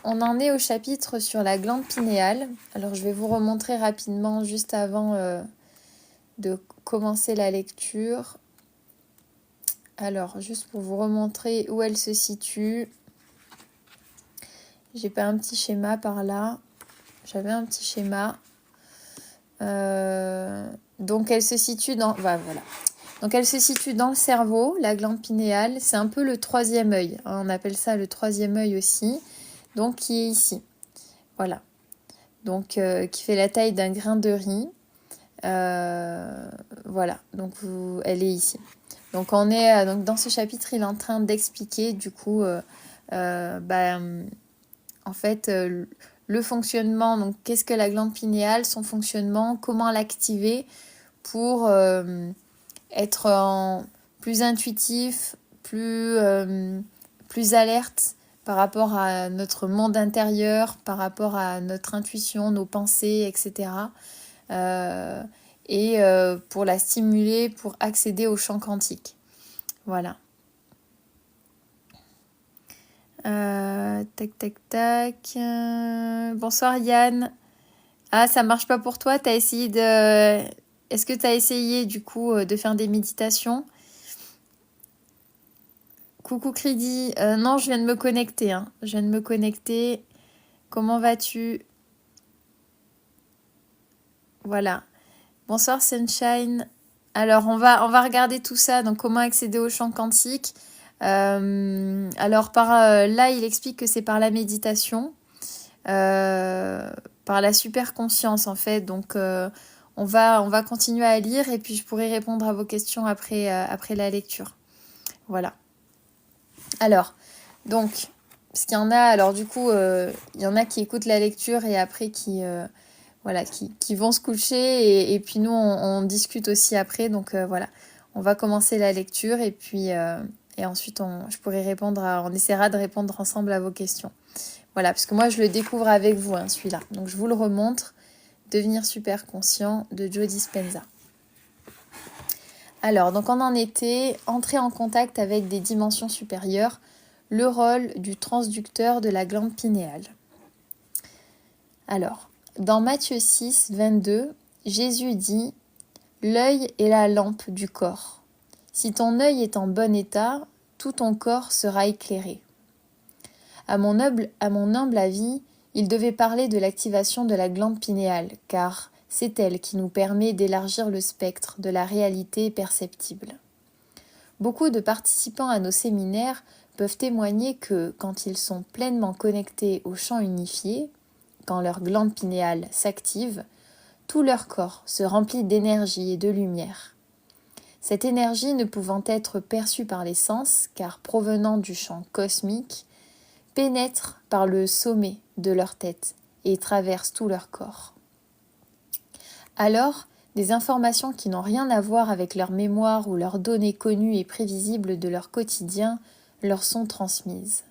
on en est au chapitre sur la glande pinéale. Alors je vais vous remontrer rapidement juste avant de commencer la lecture. Alors juste pour vous remontrer où elle se situe. J'ai pas un petit schéma par là. J'avais un petit schéma. Donc elle se situe dans... voilà. Donc elle se situe dans le cerveau, la glande pinéale. C'est un peu le troisième œil. On appelle ça le troisième œil aussi. Donc qui est ici. Voilà. Donc qui fait la taille d'un grain de riz. Voilà. Donc elle est ici. Donc on est donc dans ce chapitre, il est en train d'expliquer du coup en fait le fonctionnement. Donc qu'est-ce que la glande pinéale, son fonctionnement, comment l'activer pour être plus intuitif, plus alerte par rapport à notre monde intérieur, par rapport à notre intuition, nos pensées, etc. Et pour la stimuler, pour accéder au champ quantique. Voilà. Tac, tac, tac. Bonsoir Yann. Ah, ça marche pas pour toi? T'as essayé de... Est-ce que tu as essayé du coup de faire des méditations? Coucou Cridi. Non, je viens de me connecter. Hein. Je viens de me connecter. Comment vas-tu? Voilà. Bonsoir Sunshine. Alors, on va regarder tout ça. Donc, comment accéder au champ quantique? Alors, là, il explique que c'est par la méditation, par la super conscience en fait. Donc, on va continuer à lire et puis je pourrai répondre à vos questions après la lecture. Voilà. Alors, donc, parce qu'il y en a, alors du coup, il y en a qui écoutent la lecture et après qui vont se coucher et puis nous, on discute aussi après. Donc voilà, on va commencer la lecture et puis et ensuite, je pourrai on essaiera de répondre ensemble à vos questions. Voilà, parce que moi, je le découvre avec vous, hein, celui-là. Donc, je vous le remontre. Devenir super conscient de Joe Dispenza. Alors, donc on en était, entrer en contact avec des dimensions supérieures, le rôle du transducteur de la glande pinéale. Alors, dans Matthieu 6, 22, Jésus dit « L'œil est la lampe du corps. Si ton œil est en bon état, tout ton corps sera éclairé. » À mon humble avis, il devait parler de l'activation de la glande pinéale, car c'est elle qui nous permet d'élargir le spectre de la réalité perceptible. Beaucoup de participants à nos séminaires peuvent témoigner que, quand ils sont pleinement connectés au champ unifié, quand leur glande pinéale s'active, tout leur corps se remplit d'énergie et de lumière. Cette énergie ne pouvant être perçue par les sens, car provenant du champ cosmique, pénètre par le sommet de leur tête et traverse tout leur corps. Alors, des informations qui n'ont rien à voir avec leur mémoire ou leurs données connues et prévisibles de leur quotidien leur sont transmises.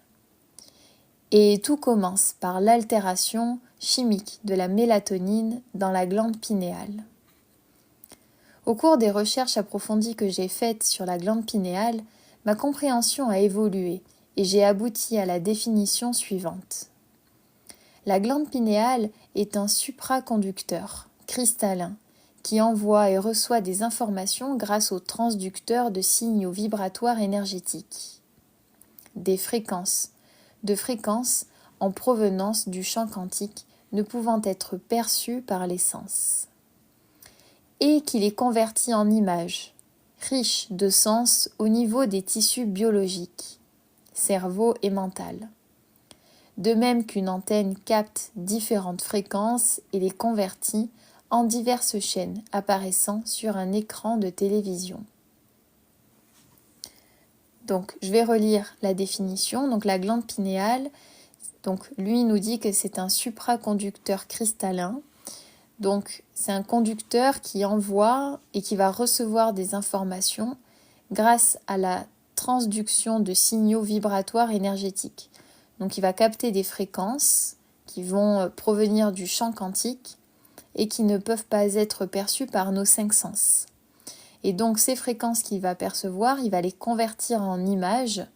Et tout commence par l'altération chimique de la mélatonine dans la glande pinéale. Au cours des recherches approfondies que j'ai faites sur la glande pinéale, ma compréhension a évolué et j'ai abouti à la définition suivante. La glande pinéale est un supraconducteur cristallin qui envoie et reçoit des informations grâce aux transducteurs de signaux vibratoires énergétiques, de fréquences en provenance du champ quantique ne pouvant être perçues par les sens, et qui les convertit en images, riches de sens au niveau des tissus biologiques, cerveau et mental. De même qu'une antenne capte différentes fréquences et les convertit en diverses chaînes apparaissant sur un écran de télévision. Donc, je vais relire la définition. Donc, la glande pinéale, donc, lui nous dit que c'est un supraconducteur cristallin. Donc, c'est un conducteur qui envoie et qui va recevoir des informations grâce à la transduction de signaux vibratoires énergétiques. Donc, il va capter des fréquences qui vont provenir du champ quantique et qui ne peuvent pas être perçues par nos 5 sens. Et donc, ces fréquences qu'il va percevoir, il va les convertir en images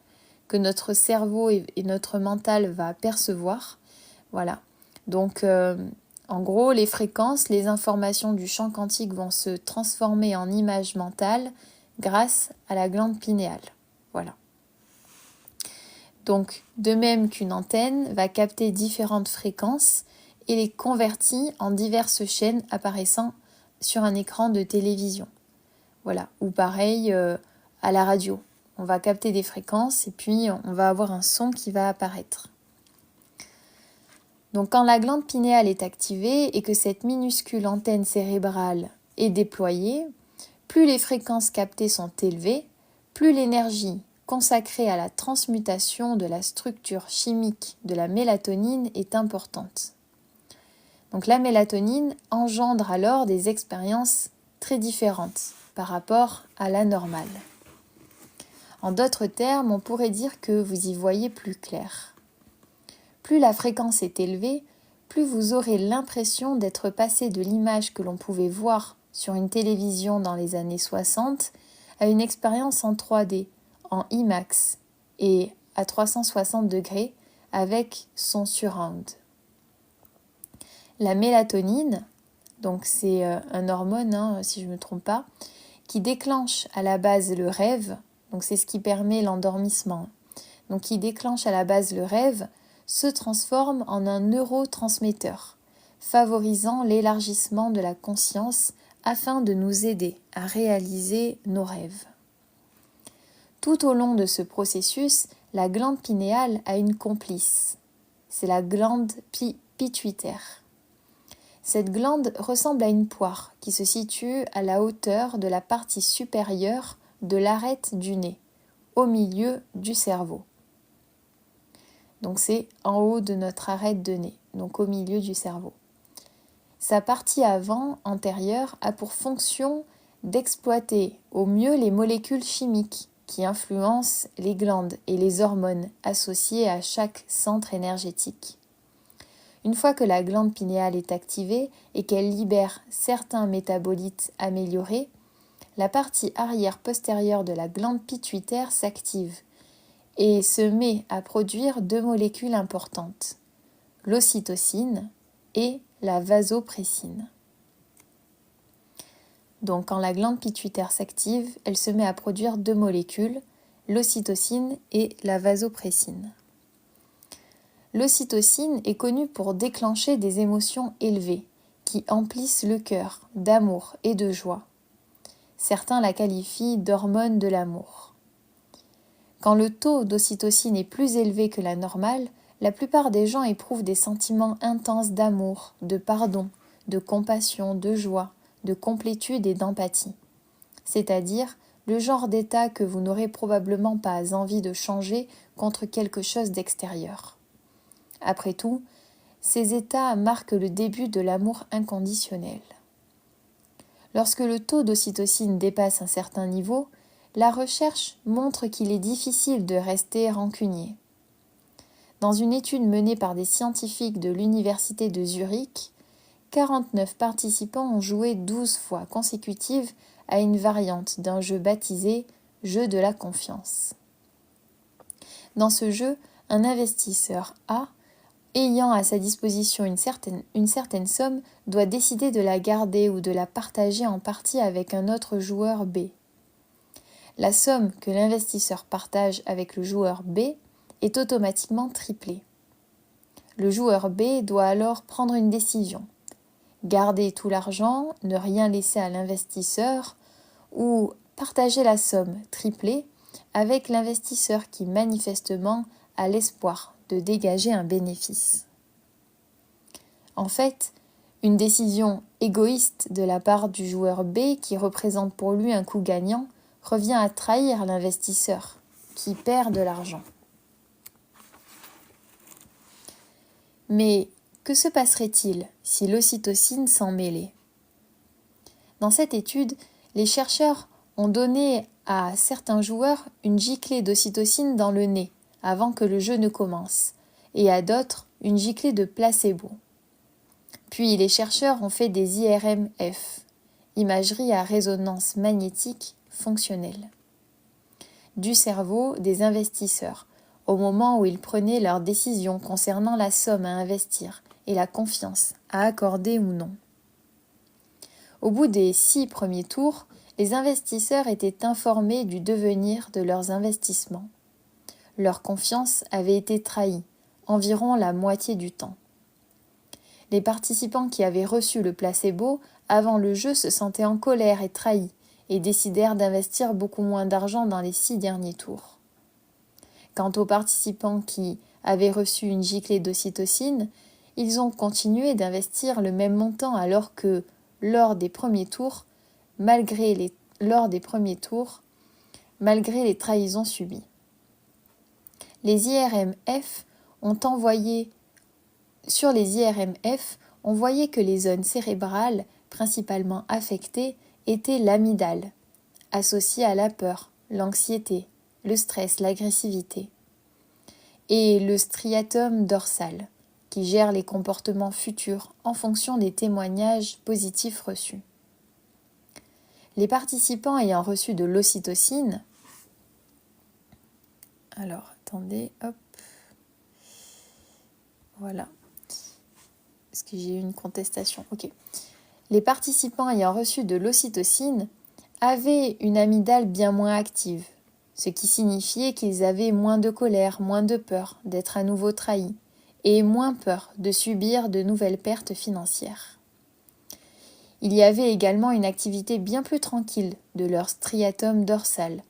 que notre cerveau et notre mental va percevoir Voilà. Donc, en gros, les fréquences, les informations du champ quantique vont se transformer en images mentales grâce à la glande pinéale. Voilà. Donc, de même qu'une antenne va capter différentes fréquences et les convertit en diverses chaînes apparaissant sur un écran de télévision. Voilà. Ou pareil à la radio. On va capter des fréquences et puis on va avoir un son qui va apparaître. Donc quand la glande pinéale est activée et que cette minuscule antenne cérébrale est déployée, plus les fréquences captées sont élevées, plus l'énergie consacrée à la transmutation de la structure chimique de la mélatonine est importante. Donc la mélatonine engendre alors des expériences très différentes par rapport à la normale. En d'autres termes, on pourrait dire que vous y voyez plus clair. Plus la fréquence est élevée, plus vous aurez l'impression d'être passé de l'image que l'on pouvait voir sur une télévision dans les années 60 à une expérience en 3D, en IMAX et à 360 degrés avec son surround. La mélatonine, donc c'est une hormone, si je ne me trompe pas, qui déclenche à la base le rêve, donc c'est ce qui permet l'endormissement, donc qui déclenche à la base le rêve, se transforme en un neurotransmetteur, favorisant l'élargissement de la conscience afin de nous aider à réaliser nos rêves. Tout au long de ce processus, la glande pinéale a une complice. C'est la glande pituitaire. Cette glande ressemble à une poire qui se situe à la hauteur de la partie supérieure de l'arête du nez, au milieu du cerveau. Donc c'est en haut de notre arête de nez, donc au milieu du cerveau. Sa partie avant, antérieure, a pour fonction d'exploiter au mieux les molécules chimiques qui influencent les glandes et les hormones associées à chaque centre énergétique. Une fois que la glande pinéale est activée et qu'elle libère certains métabolites améliorés, la partie arrière postérieure de la glande pituitaire s'active et se met à produire deux molécules importantes, l'ocytocine et la vasopressine. Donc quand la glande pituitaire s'active, elle se met à produire deux molécules, l'ocytocine et la vasopressine. L'ocytocine est connue pour déclencher des émotions élevées qui emplissent le cœur d'amour et de joie. Certains la qualifient d'hormone de l'amour. Quand le taux d'ocytocine est plus élevé que la normale, la plupart des gens éprouvent des sentiments intenses d'amour, de pardon, de compassion, de joie, de complétude et d'empathie. C'est-à-dire le genre d'état que vous n'aurez probablement pas envie de changer contre quelque chose d'extérieur. Après tout, ces états marquent le début de l'amour inconditionnel. Lorsque le taux d'ocytocine dépasse un certain niveau, la recherche montre qu'il est difficile de rester rancunier. Dans une étude menée par des scientifiques de l'université de Zurich, 49 participants ont joué 12 fois consécutives à une variante d'un jeu baptisé « Jeu de la confiance ». Dans ce jeu, un investisseur A, ayant à sa disposition une certaine somme, doit décider de la garder ou de la partager en partie avec un autre joueur B. La somme que l'investisseur partage avec le joueur B est automatiquement triplée. Le joueur B doit alors prendre une décision. Garder tout l'argent, ne rien laisser à l'investisseur ou partager la somme triplée avec l'investisseur qui manifestement a l'espoir de dégager un bénéfice. En fait, une décision égoïste de la part du joueur B qui représente pour lui un coût gagnant revient à trahir l'investisseur qui perd de l'argent. Mais que se passerait-il si l'ocytocine s'en mêlait ? Dans cette étude, les chercheurs ont donné à certains joueurs une giclée d'ocytocine dans le nez avant que le jeu ne commence, et à d'autres une giclée de placebo. Puis les chercheurs ont fait des IRMF, imagerie à résonance magnétique fonctionnelle, du cerveau des investisseurs, au moment où ils prenaient leurs décisions concernant la somme à investir et la confiance à accorder ou non. Au bout des 6 premiers tours, les investisseurs étaient informés du devenir de leurs investissements. Leur confiance avait été trahie, environ la moitié du temps. Les participants qui avaient reçu le placebo avant le jeu se sentaient en colère et trahis et décidèrent d'investir beaucoup moins d'argent dans les 6 derniers tours. Quant aux participants qui avaient reçu une giclée d'ocytocine, ils ont continué d'investir le même montant alors que, lors des premiers tours, malgré les trahisons subies. Les IRMF Sur les IRMF, on voyait que les zones cérébrales principalement affectées étaient l'amygdale, associée à la peur, l'anxiété, le stress, l'agressivité, et le striatum dorsal, qui gère les comportements futurs en fonction des témoignages positifs reçus. Les participants ayant reçu de l'ocytocine, voilà, parce que j'ai eu une contestation, ok. Les participants ayant reçu de l'ocytocine avaient une amygdale bien moins active, ce qui signifiait qu'ils avaient moins de colère, moins de peur d'être à nouveau trahis, et moins peur de subir de nouvelles pertes financières. Il y avait également une activité bien plus tranquille de leur striatum dorsal,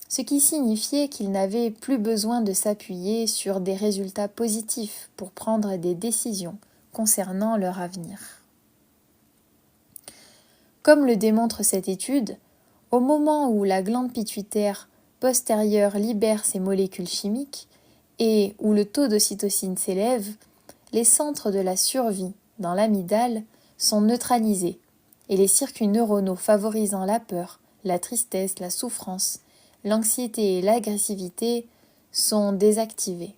ce qui signifiait qu'ils n'avaient plus besoin de s'appuyer sur des résultats positifs pour prendre des décisions concernant leur avenir. Comme le démontre cette étude, au moment où la glande pituitaire postérieure libère ses molécules chimiques et où le taux d'ocytocine s'élève, les centres de la survie dans l'amygdale sont neutralisés et les circuits neuronaux favorisant la peur, la tristesse, la souffrance, l'anxiété et l'agressivité sont désactivés.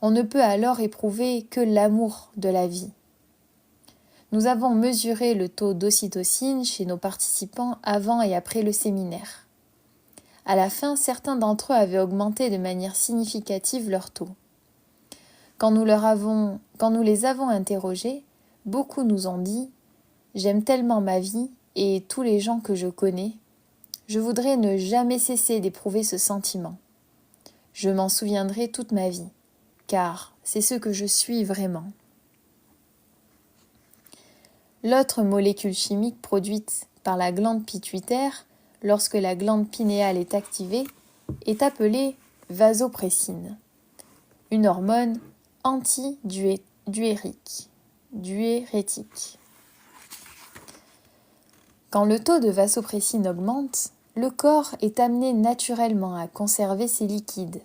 On ne peut alors éprouver que l'amour de la vie. Nous avons mesuré le taux d'ocytocine chez nos participants avant et après le séminaire. À la fin, certains d'entre eux avaient augmenté de manière significative leur taux. Quand nous les avons interrogés, beaucoup nous ont dit « J'aime tellement ma vie et tous les gens que je connais. Je voudrais ne jamais cesser d'éprouver ce sentiment. Je m'en souviendrai toute ma vie, car c'est ce que je suis vraiment. » L'autre molécule chimique produite par la glande pituitaire lorsque la glande pinéale est activée est appelée vasopressine, une hormone antidiurétique. Quand le taux de vasopressine augmente, le corps est amené naturellement à conserver ses liquides,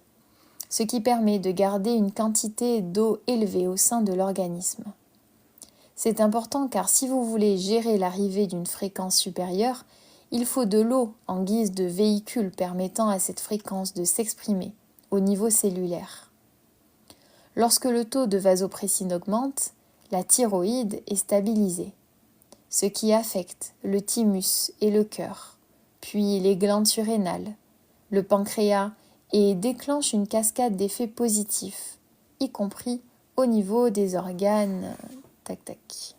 ce qui permet de garder une quantité d'eau élevée au sein de l'organisme. C'est important car si vous voulez gérer l'arrivée d'une fréquence supérieure, il faut de l'eau en guise de véhicule permettant à cette fréquence de s'exprimer au niveau cellulaire. Lorsque le taux de vasopressine augmente, la thyroïde est stabilisée, ce qui affecte le thymus et le cœur, puis les glandes surrénales, le pancréas et déclenche une cascade d'effets positifs, y compris au niveau des organes. Tac tac.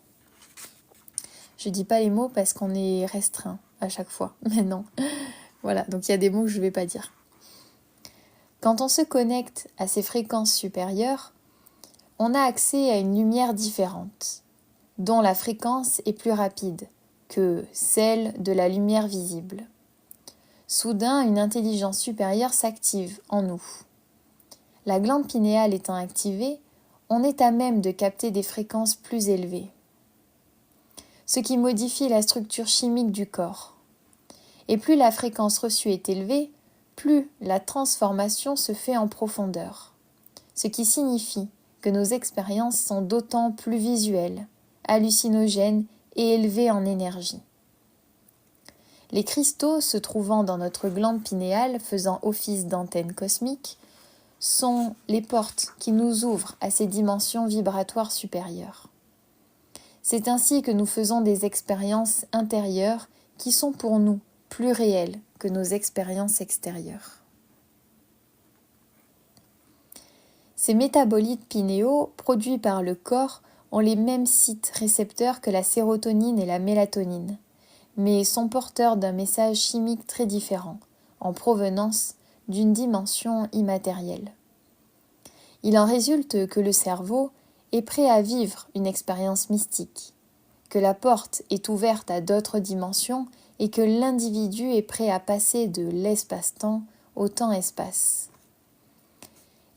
Je dis pas les mots parce qu'on est restreint à chaque fois, mais non. Voilà, donc il y a des mots que je vais pas dire. Quand on se connecte à ces fréquences supérieures, on a accès à une lumière différente, dont la fréquence est plus rapide que celle de la lumière visible. Soudain, une intelligence supérieure s'active en nous. La glande pinéale étant activée, on est à même de capter des fréquences plus élevées, ce qui modifie la structure chimique du corps. Et plus la fréquence reçue est élevée, plus la transformation se fait en profondeur, ce qui signifie que nos expériences sont d'autant plus visuelles, hallucinogènes et élevées en énergie. Les cristaux se trouvant dans notre glande pinéale faisant office d'antenne cosmique sont les portes qui nous ouvrent à ces dimensions vibratoires supérieures. C'est ainsi que nous faisons des expériences intérieures qui sont pour nous plus réelles que nos expériences extérieures. Ces métabolites pinéaux, produits par le corps, ont les mêmes sites récepteurs que la sérotonine et la mélatonine, mais sont porteurs d'un message chimique très différent, en provenance d'une dimension immatérielle. Il en résulte que le cerveau est prêt à vivre une expérience mystique, que la porte est ouverte à d'autres dimensions et que l'individu est prêt à passer de l'espace-temps au temps-espace.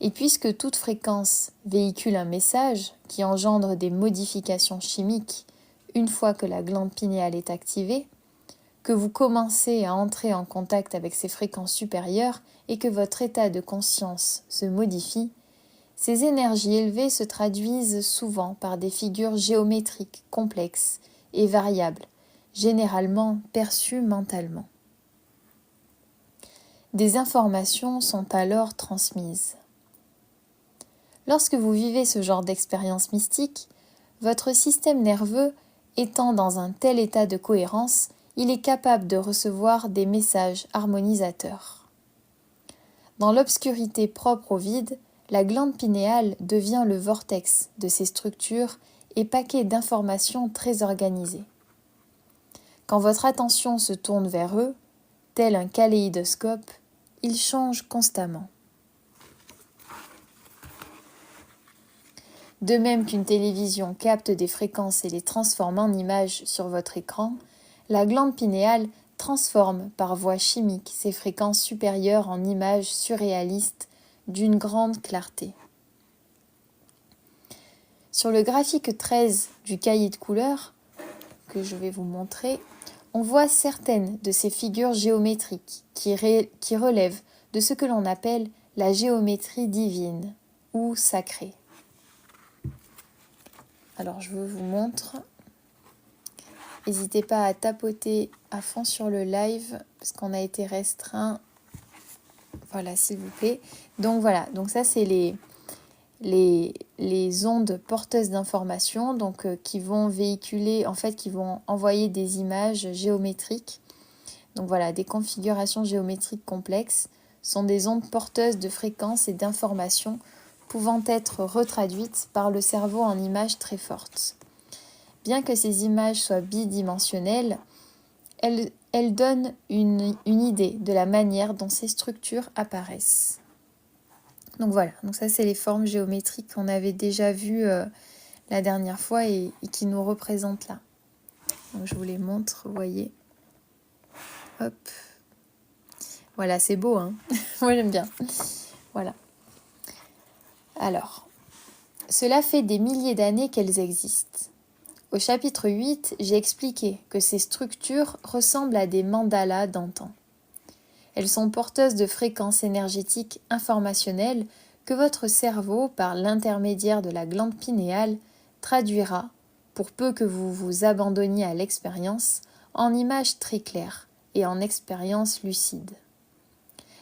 Et puisque toute fréquence véhicule un message qui engendre des modifications chimiques une fois que la glande pinéale est activée, que vous commencez à entrer en contact avec ces fréquences supérieures et que votre état de conscience se modifie, ces énergies élevées se traduisent souvent par des figures géométriques complexes et variables, généralement perçues mentalement. Des informations sont alors transmises. Lorsque vous vivez ce genre d'expérience mystique, votre système nerveux étant dans un tel état de cohérence, il est capable de recevoir des messages harmonisateurs. Dans l'obscurité propre au vide, la glande pinéale devient le vortex de ces structures et paquets d'informations très organisés. Quand votre attention se tourne vers eux, tel un kaléidoscope, ils changent constamment. De même qu'une télévision capte des fréquences et les transforme en images sur votre écran, la glande pinéale transforme par voie chimique ces fréquences supérieures en images surréalistes d'une grande clarté. Sur le graphique 13 du cahier de couleurs, que je vais vous montrer, on voit certaines de ces figures géométriques qui relèvent de ce que l'on appelle la géométrie divine ou sacrée. Alors je vous montre. N'hésitez pas à tapoter à fond sur le live parce qu'on a été restreint. Voilà, s'il vous plaît. Donc voilà, donc ça c'est les ondes porteuses d'informations donc qui vont véhiculer, en fait qui vont envoyer des images géométriques. Donc voilà, des configurations géométriques complexes sont des ondes porteuses de fréquences et d'informations pouvant être retraduites par le cerveau en images très fortes. Bien que ces images soient bidimensionnelles, elles donnent une idée de la manière dont ces structures apparaissent. Donc voilà, donc ça c'est les formes géométriques qu'on avait déjà vues la dernière fois et qui nous représentent là. Donc je vous les montre, vous voyez. Hop. Voilà, c'est beau, hein. Moi j'aime bien. Voilà. Alors, cela fait des milliers d'années qu'elles existent. Au chapitre 8, j'ai expliqué que ces structures ressemblent à des mandalas d'antan. Elles sont porteuses de fréquences énergétiques informationnelles que votre cerveau, par l'intermédiaire de la glande pinéale, traduira, pour peu que vous vous abandonniez à l'expérience, en images très claires et en expériences lucides.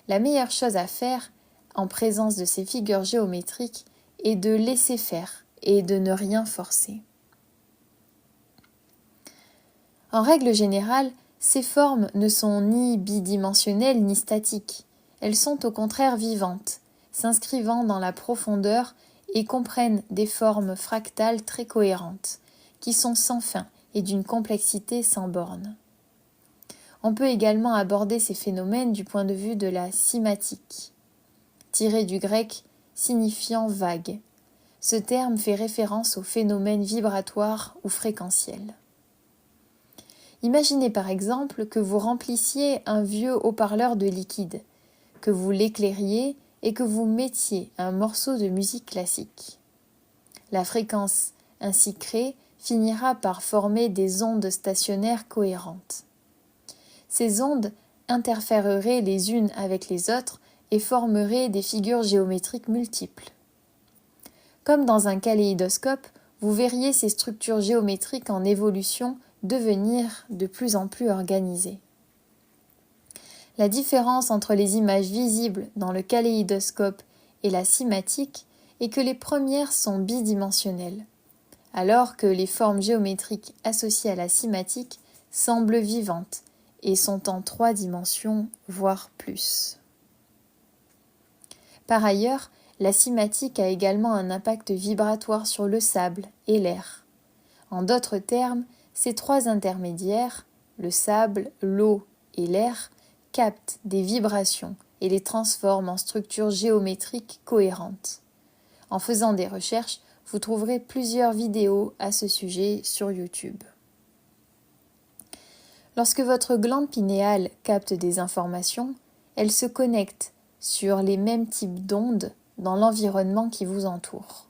La meilleure chose à faire, en présence de ces figures géométriques, est de laisser faire et de ne rien forcer. En règle générale, ces formes ne sont ni bidimensionnelles ni statiques. Elles sont au contraire vivantes, s'inscrivant dans la profondeur et comprennent des formes fractales très cohérentes, qui sont sans fin et d'une complexité sans borne. On peut également aborder ces phénomènes du point de vue de la cymatique, tiré du grec signifiant vague. Ce terme fait référence aux phénomènes vibratoires ou fréquentiels. Imaginez par exemple que vous remplissiez un vieux haut-parleur de liquide, que vous l'éclairiez et que vous mettiez un morceau de musique classique. La fréquence ainsi créée finira par former des ondes stationnaires cohérentes. Ces ondes interféreraient les unes avec les autres et formeraient des figures géométriques multiples. Comme dans un kaléidoscope, vous verriez ces structures géométriques en évolution devenir de plus en plus organisées. La différence entre les images visibles dans le kaléidoscope et la cymatique est que les premières sont bidimensionnelles, alors que les formes géométriques associées à la cymatique semblent vivantes et sont en 3 dimensions, voire plus. Par ailleurs, La cimatique a également un impact vibratoire sur le sable et l'air. En d'autres termes, ces trois intermédiaires, le sable, l'eau et l'air, captent des vibrations et les transforment en structures géométriques cohérentes. En faisant des recherches, vous trouverez plusieurs vidéos à ce sujet sur YouTube. Lorsque votre glande pinéale capte des informations, elle se connecte sur les mêmes types d'ondes dans l'environnement qui vous entoure.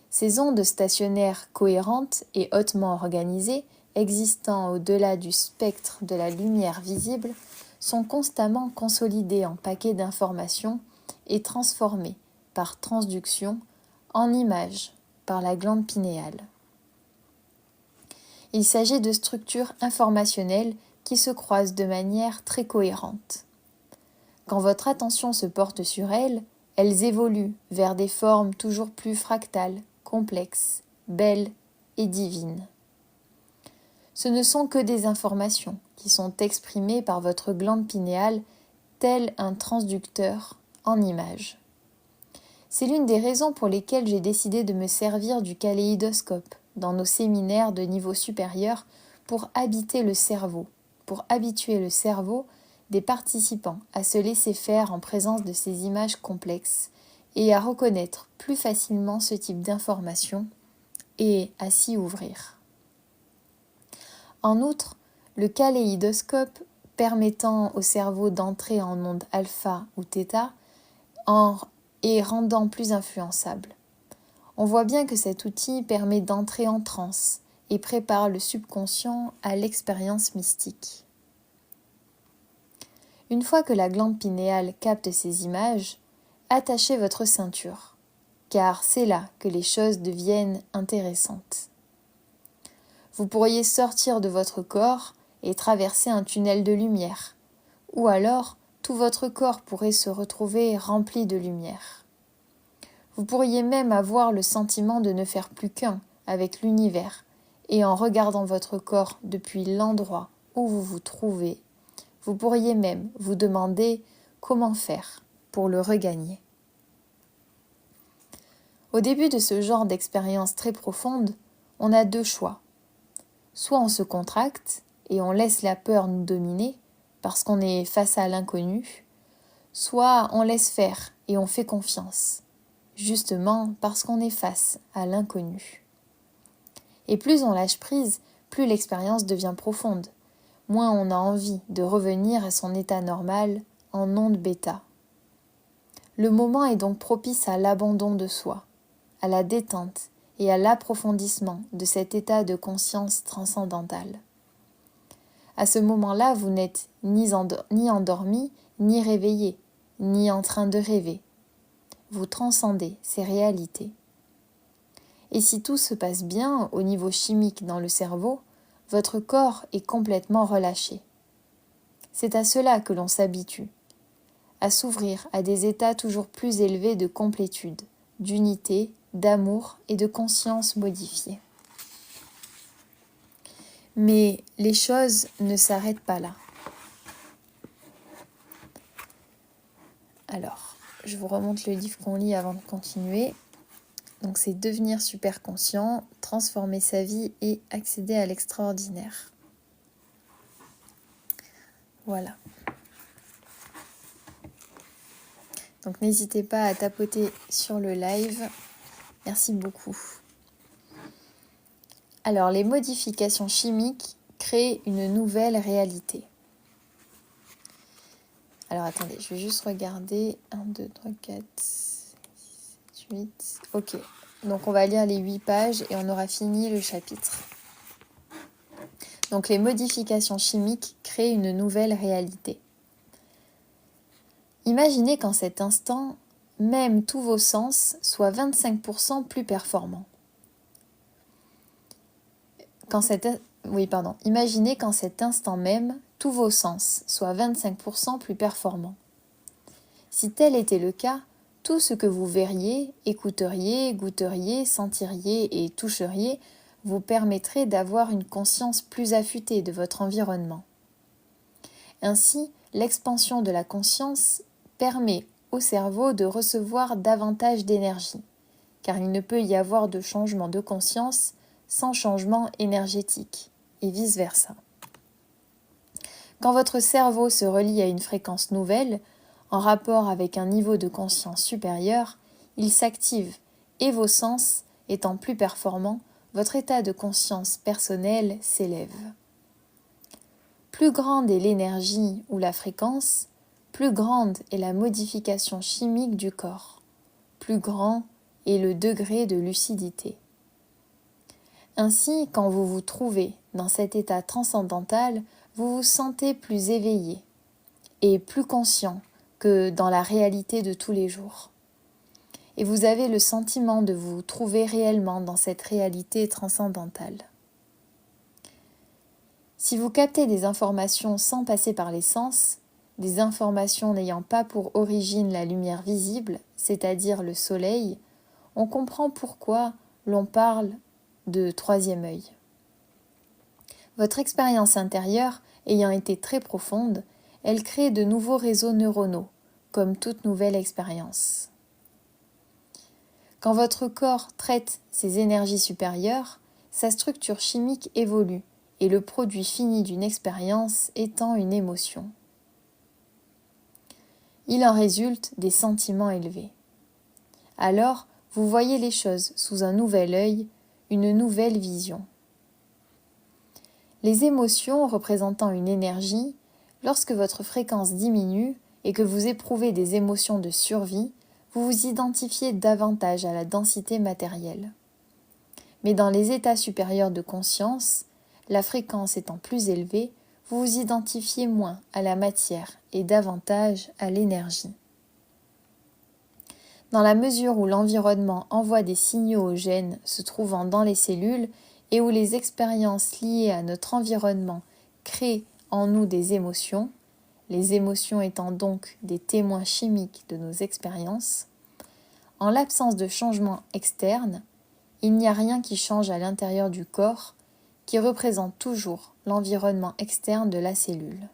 Ces ondes stationnaires cohérentes et hautement organisées, existant au-delà du spectre de la lumière visible, sont constamment consolidées en paquets d'informations et transformées, par transduction, en images par la glande pinéale. Il s'agit de structures informationnelles qui se croisent de manière très cohérente. Quand votre attention se porte sur elles, elles évoluent vers des formes toujours plus fractales, complexes, belles et divines. Ce ne sont que des informations qui sont exprimées par votre glande pinéale tel un transducteur en images. C'est l'une des raisons pour lesquelles j'ai décidé de me servir du kaléidoscope dans nos séminaires de niveau supérieur pour habituer le cerveau des participants à se laisser faire en présence de ces images complexes et à reconnaître plus facilement ce type d'informations et à s'y ouvrir. En outre, le kaléidoscope permettant au cerveau d'entrer en onde alpha ou θ et rendant plus influençable. On voit bien que cet outil permet d'entrer en transe et prépare le subconscient à l'expérience mystique. Une fois que la glande pinéale capte ces images, attachez votre ceinture, car c'est là que les choses deviennent intéressantes. Vous pourriez sortir de votre corps et traverser un tunnel de lumière, ou alors tout votre corps pourrait se retrouver rempli de lumière. Vous pourriez même avoir le sentiment de ne faire plus qu'un avec l'univers, et en regardant votre corps depuis l'endroit où vous vous trouvez, vous pourriez même vous demander comment faire pour le regagner. Au début de ce genre d'expérience très profonde, on a deux choix. Soit on se contracte et on laisse la peur nous dominer parce qu'on est face à l'inconnu, soit on laisse faire et on fait confiance, justement parce qu'on est face à l'inconnu. Et plus on lâche prise, plus l'expérience devient profonde, moins on a envie de revenir à son état normal en onde bêta. Le moment est donc propice à l'abandon de soi, à la détente et à l'approfondissement de cet état de conscience transcendantale. À ce moment-là, vous n'êtes ni endormi, ni réveillé, ni en train de rêver. Vous transcendez ces réalités. Et si tout se passe bien au niveau chimique dans le cerveau, votre corps est complètement relâché. C'est à cela que l'on s'habitue, à s'ouvrir à des états toujours plus élevés de complétude, d'unité, d'amour et de conscience modifiée. Mais les choses ne s'arrêtent pas là. Alors, je vous remonte le livre qu'on lit avant de continuer. Donc c'est devenir super conscient, transformer sa vie et accéder à l'extraordinaire. Voilà. Donc n'hésitez pas à tapoter sur le live. Merci beaucoup. Alors les modifications chimiques créent une nouvelle réalité. Alors attendez, je vais juste regarder. 1, 2, 3, 4, 5, 6, 7, 8. Ok, donc on va lire les 8 pages et on aura fini le chapitre. Donc les modifications chimiques créent une nouvelle réalité. Imaginez qu'en cet instant, même tous vos sens soient 25% plus performants. Imaginez qu'en cet instant même, tous vos sens soient 25% plus performants. Si tel était le cas, tout ce que vous verriez, écouteriez, goûteriez, sentiriez et toucheriez vous permettrait d'avoir une conscience plus affûtée de votre environnement. Ainsi, l'expansion de la conscience permet au cerveau de recevoir davantage d'énergie, car il ne peut y avoir de changement de conscience sans changement énergétique, et vice-versa. Quand votre cerveau se relie à une fréquence nouvelle, en rapport avec un niveau de conscience supérieur, il s'active, et vos sens étant plus performants, votre état de conscience personnel s'élève. Plus grande est l'énergie ou la fréquence, plus grande est la modification chimique du corps, plus grand est le degré de lucidité. Ainsi, quand vous vous trouvez dans cet état transcendantal, vous vous sentez plus éveillé et plus conscient que dans la réalité de tous les jours. Et vous avez le sentiment de vous trouver réellement dans cette réalité transcendantale. Si vous captez des informations sans passer par les sens, des informations n'ayant pas pour origine la lumière visible, c'est-à-dire le soleil, on comprend pourquoi l'on parle de troisième œil. Votre expérience intérieure ayant été très profonde, elle crée de nouveaux réseaux neuronaux, comme toute nouvelle expérience. Quand votre corps traite ces énergies supérieures, sa structure chimique évolue et le produit fini d'une expérience étant une émotion. Il en résulte des sentiments élevés. Alors, vous voyez les choses sous un nouvel œil, une nouvelle vision. Les émotions représentant une énergie, lorsque votre fréquence diminue et que vous éprouvez des émotions de survie, vous vous identifiez davantage à la densité matérielle. Mais dans les états supérieurs de conscience, la fréquence étant plus élevée, vous vous identifiez moins à la matière et davantage à l'énergie. Dans la mesure où l'environnement envoie des signaux aux gènes se trouvant dans les cellules et où les expériences liées à notre environnement créent en nous des émotions, les émotions étant donc des témoins chimiques de nos expériences, en l'absence de changement externe, il n'y a rien qui change à l'intérieur du corps, qui représente toujours l'environnement externe de la cellule.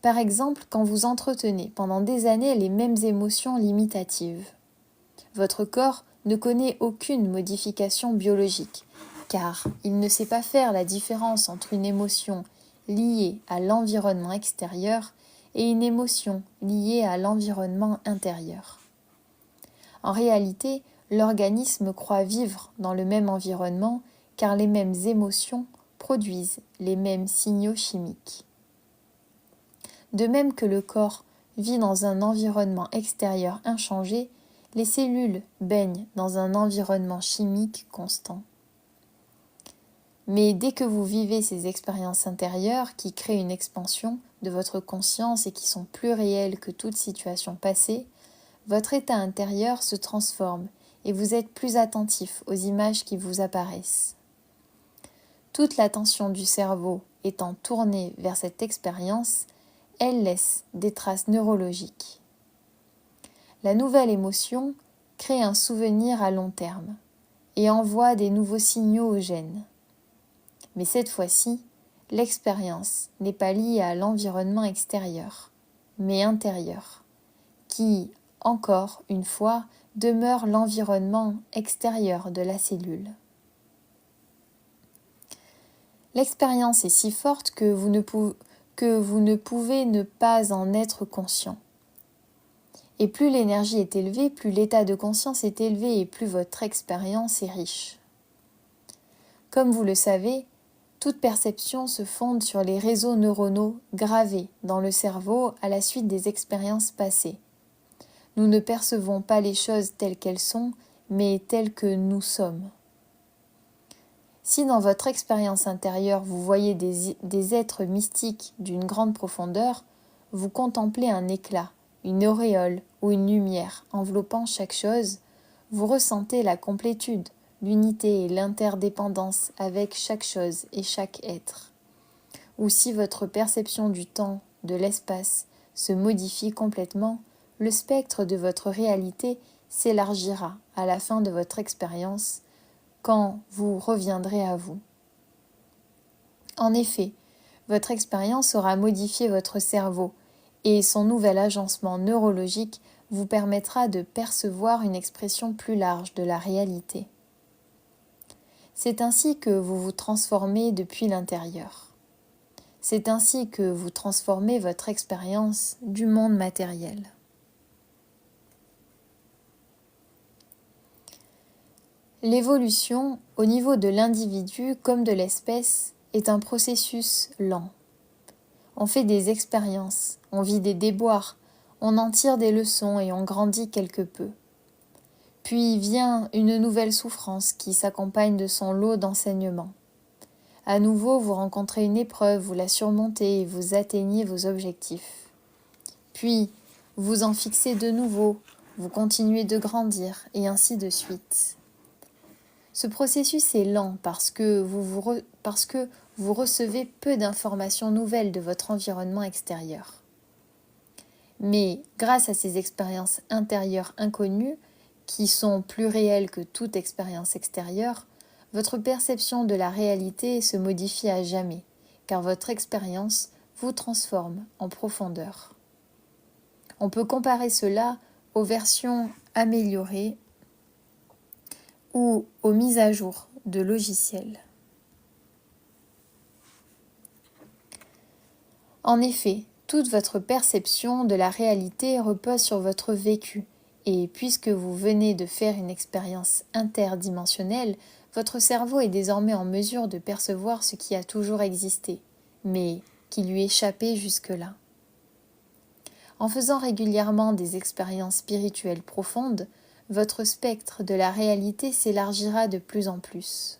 Par exemple, quand vous entretenez pendant des années les mêmes émotions limitatives, votre corps ne connaît aucune modification biologique, car il ne sait pas faire la différence entre une émotion liée à l'environnement extérieur et une émotion liée à l'environnement intérieur. En réalité, l'organisme croit vivre dans le même environnement car les mêmes émotions produisent les mêmes signaux chimiques. De même que le corps vit dans un environnement extérieur inchangé, les cellules baignent dans un environnement chimique constant. Mais dès que vous vivez ces expériences intérieures qui créent une expansion de votre conscience et qui sont plus réelles que toute situation passée, votre état intérieur se transforme et vous êtes plus attentif aux images qui vous apparaissent. Toute l'attention du cerveau étant tournée vers cette expérience, elle laisse des traces neurologiques. La nouvelle émotion crée un souvenir à long terme et envoie des nouveaux signaux aux gènes. Mais cette fois-ci, l'expérience n'est pas liée à l'environnement extérieur, mais intérieur, qui, encore une fois, demeure l'environnement extérieur de la cellule. L'expérience est si forte que vous ne pouvez ne pas en être conscient. Et plus l'énergie est élevée, plus l'état de conscience est élevé et plus votre expérience est riche. Comme vous le savez, toute perception se fonde sur les réseaux neuronaux gravés dans le cerveau à la suite des expériences passées. Nous ne percevons pas les choses telles qu'elles sont, mais telles que nous sommes. Si dans votre expérience intérieure vous voyez des êtres mystiques d'une grande profondeur, vous contemplez un éclat, une auréole ou une lumière enveloppant chaque chose, vous ressentez la complétude, l'unité et l'interdépendance avec chaque chose et chaque être. Ou si votre perception du temps, de l'espace, se modifie complètement, le spectre de votre réalité s'élargira à la fin de votre expérience quand vous reviendrez à vous. En effet, votre expérience aura modifié votre cerveau et son nouvel agencement neurologique vous permettra de percevoir une expression plus large de la réalité. C'est ainsi que vous vous transformez depuis l'intérieur. C'est ainsi que vous transformez votre expérience du monde matériel. L'évolution, au niveau de l'individu comme de l'espèce, est un processus lent. On fait des expériences, on vit des déboires, on en tire des leçons et on grandit quelque peu. Puis vient une nouvelle souffrance qui s'accompagne de son lot d'enseignements. À nouveau, vous rencontrez une épreuve, vous la surmontez et vous atteignez vos objectifs. Puis, vous en fixez de nouveaux, vous continuez de grandir et ainsi de suite. Ce processus est lent parce que vous recevez peu d'informations nouvelles de votre environnement extérieur. Mais grâce à ces expériences intérieures inconnues, qui sont plus réelles que toute expérience extérieure, votre perception de la réalité se modifie à jamais, car votre expérience vous transforme en profondeur. On peut comparer cela aux versions améliorées ou aux mises à jour de logiciels. En effet, toute votre perception de la réalité repose sur votre vécu, et puisque vous venez de faire une expérience interdimensionnelle, votre cerveau est désormais en mesure de percevoir ce qui a toujours existé, mais qui lui échappait jusque-là. En faisant régulièrement des expériences spirituelles profondes, votre spectre de la réalité s'élargira de plus en plus.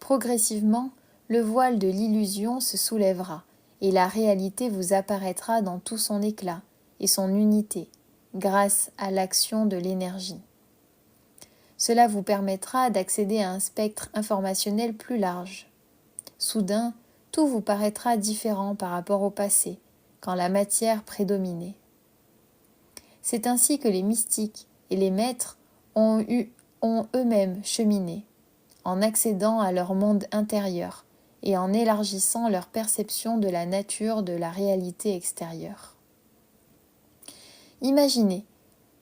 Progressivement, le voile de l'illusion se soulèvera, et la réalité vous apparaîtra dans tout son éclat et son unité, grâce à l'action de l'énergie. Cela vous permettra d'accéder à un spectre informationnel plus large. Soudain, tout vous paraîtra différent par rapport au passé, quand la matière prédominait. C'est ainsi que les mystiques et les maîtres ont eux-mêmes cheminé, en accédant à leur monde intérieur et en élargissant leur perception de la nature de la réalité extérieure. Imaginez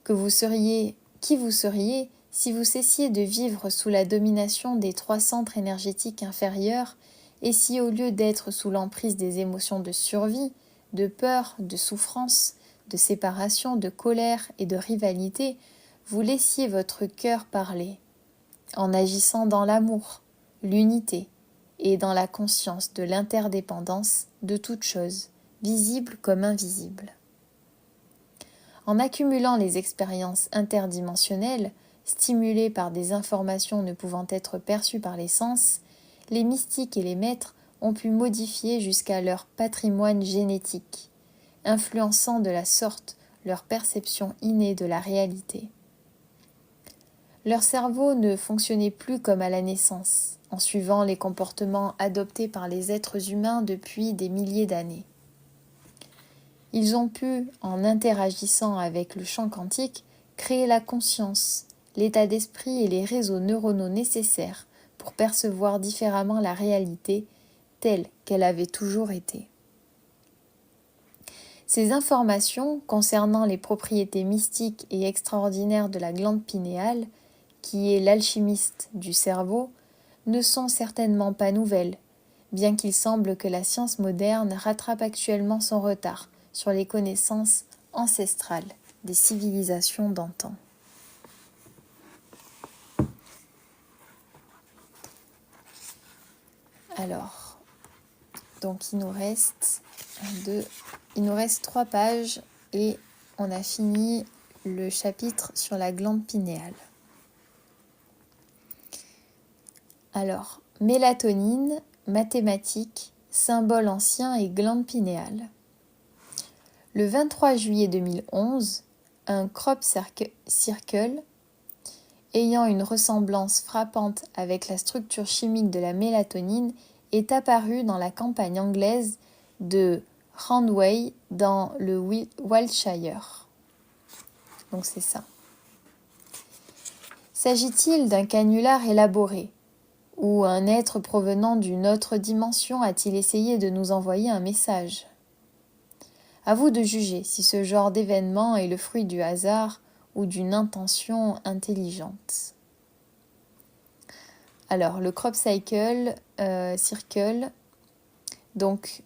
qui vous seriez si vous cessiez de vivre sous la domination des 3 centres énergétiques inférieurs et si au lieu d'être sous l'emprise des émotions de survie, de peur, de souffrance, de séparation, de colère et de rivalité, vous laissiez votre cœur parler, en agissant dans l'amour, l'unité et dans la conscience de l'interdépendance de toute chose, visible comme invisible. En accumulant les expériences interdimensionnelles, stimulées par des informations ne pouvant être perçues par les sens, les mystiques et les maîtres ont pu modifier jusqu'à leur patrimoine génétique, influençant de la sorte leur perception innée de la réalité. Leur cerveau ne fonctionnait plus comme à la naissance, en suivant les comportements adoptés par les êtres humains depuis des milliers d'années. Ils ont pu, en interagissant avec le champ quantique, créer la conscience, l'état d'esprit et les réseaux neuronaux nécessaires pour percevoir différemment la réalité telle qu'elle avait toujours été. Ces informations concernant les propriétés mystiques et extraordinaires de la glande pinéale, qui est l'alchimiste du cerveau, ne sont certainement pas nouvelles, bien qu'il semble que la science moderne rattrape actuellement son retard sur les connaissances ancestrales des civilisations d'antan. Alors, donc il nous reste 3 pages et on a fini le chapitre sur la glande pinéale. Alors, mélatonine, mathématiques, symbole ancien et glande pinéale. Le 23 juillet 2011, un crop circle ayant une ressemblance frappante avec la structure chimique de la mélatonine est apparu dans la campagne anglaise de Ranway dans le Wiltshire. Donc c'est ça. S'agit-il d'un canular élaboré ou un être provenant d'une autre dimension a-t-il essayé de nous envoyer un message ? À vous de juger si ce genre d'événement est le fruit du hasard ou d'une intention intelligente. Alors, le crop circle, donc,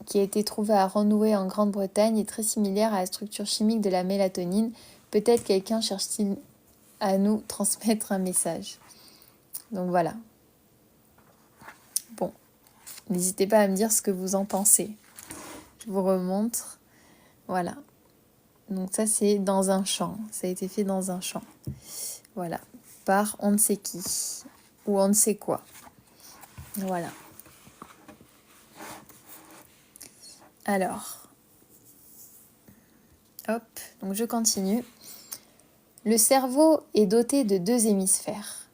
qui a été trouvé à Ranoué en Grande-Bretagne, est très similaire à la structure chimique de la mélatonine. Peut-être quelqu'un cherche-t-il à nous transmettre un message. Donc voilà. Bon, n'hésitez pas à me dire ce que vous en pensez. Je vous remontre. Voilà. Donc ça, c'est dans un champ. Ça a été fait dans un champ. Voilà. Par on ne sait qui. Ou on ne sait quoi. Voilà. Alors. Hop. Donc je continue. Le cerveau est doté de 2 hémisphères.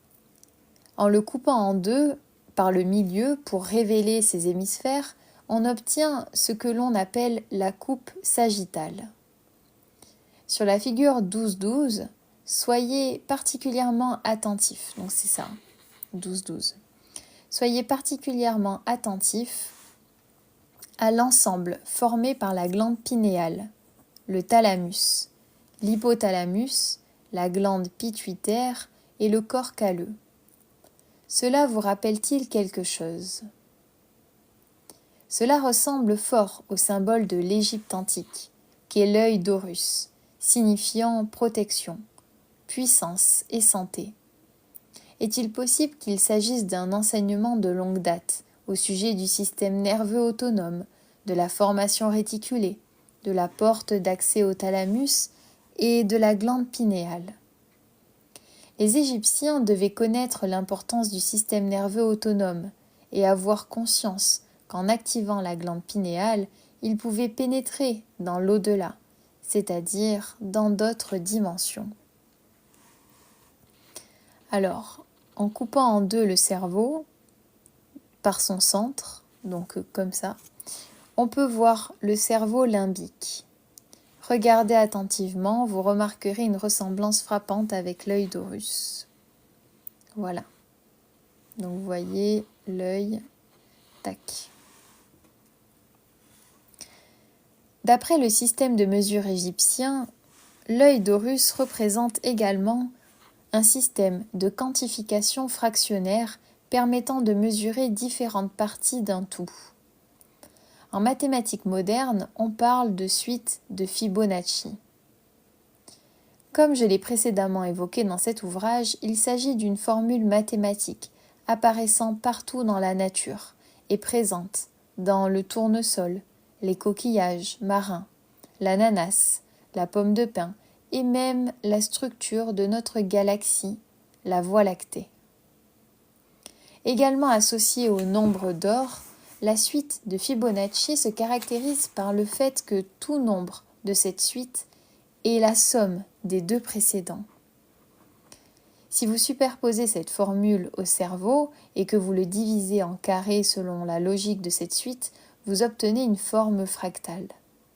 En le coupant en 2 par le milieu pour révéler ces hémisphères, on obtient ce que l'on appelle la coupe sagittale. Sur la figure 12-12, soyez particulièrement attentifs. Donc c'est ça, 12-12. Soyez particulièrement attentifs à l'ensemble formé par la glande pinéale, le thalamus, l'hypothalamus, la glande pituitaire et le corps calleux. Cela vous rappelle-t-il quelque chose ? Cela ressemble fort au symbole de l'Égypte antique, qui est l'œil d'Horus, signifiant protection, puissance et santé. Est-il possible qu'il s'agisse d'un enseignement de longue date au sujet du système nerveux autonome, de la formation réticulée, de la porte d'accès au thalamus et de la glande pinéale ? Les Égyptiens devaient connaître l'importance du système nerveux autonome et avoir conscience qu'en activant la glande pinéale, ils pouvaient pénétrer dans l'au-delà, c'est-à-dire dans d'autres dimensions. Alors, en coupant en 2 le cerveau, par son centre, donc comme ça, on peut voir le cerveau limbique. Regardez attentivement, vous remarquerez une ressemblance frappante avec l'œil d'Horus. Voilà. Donc vous voyez l'œil, tac. D'après le système de mesure égyptien, l'œil d'Horus représente également un système de quantification fractionnaire permettant de mesurer différentes parties d'un tout. En mathématiques modernes, on parle de suite de Fibonacci. Comme je l'ai précédemment évoqué dans cet ouvrage, il s'agit d'une formule mathématique apparaissant partout dans la nature et présente dans le tournesol, les coquillages marins, l'ananas, la pomme de pin et même la structure de notre galaxie, la Voie lactée. Également associée au nombre d'or, la suite de Fibonacci se caractérise par le fait que tout nombre de cette suite est la somme des 2 précédents. Si vous superposez cette formule au cerveau et que vous le divisez en carrés selon la logique de cette suite, vous obtenez une forme fractale,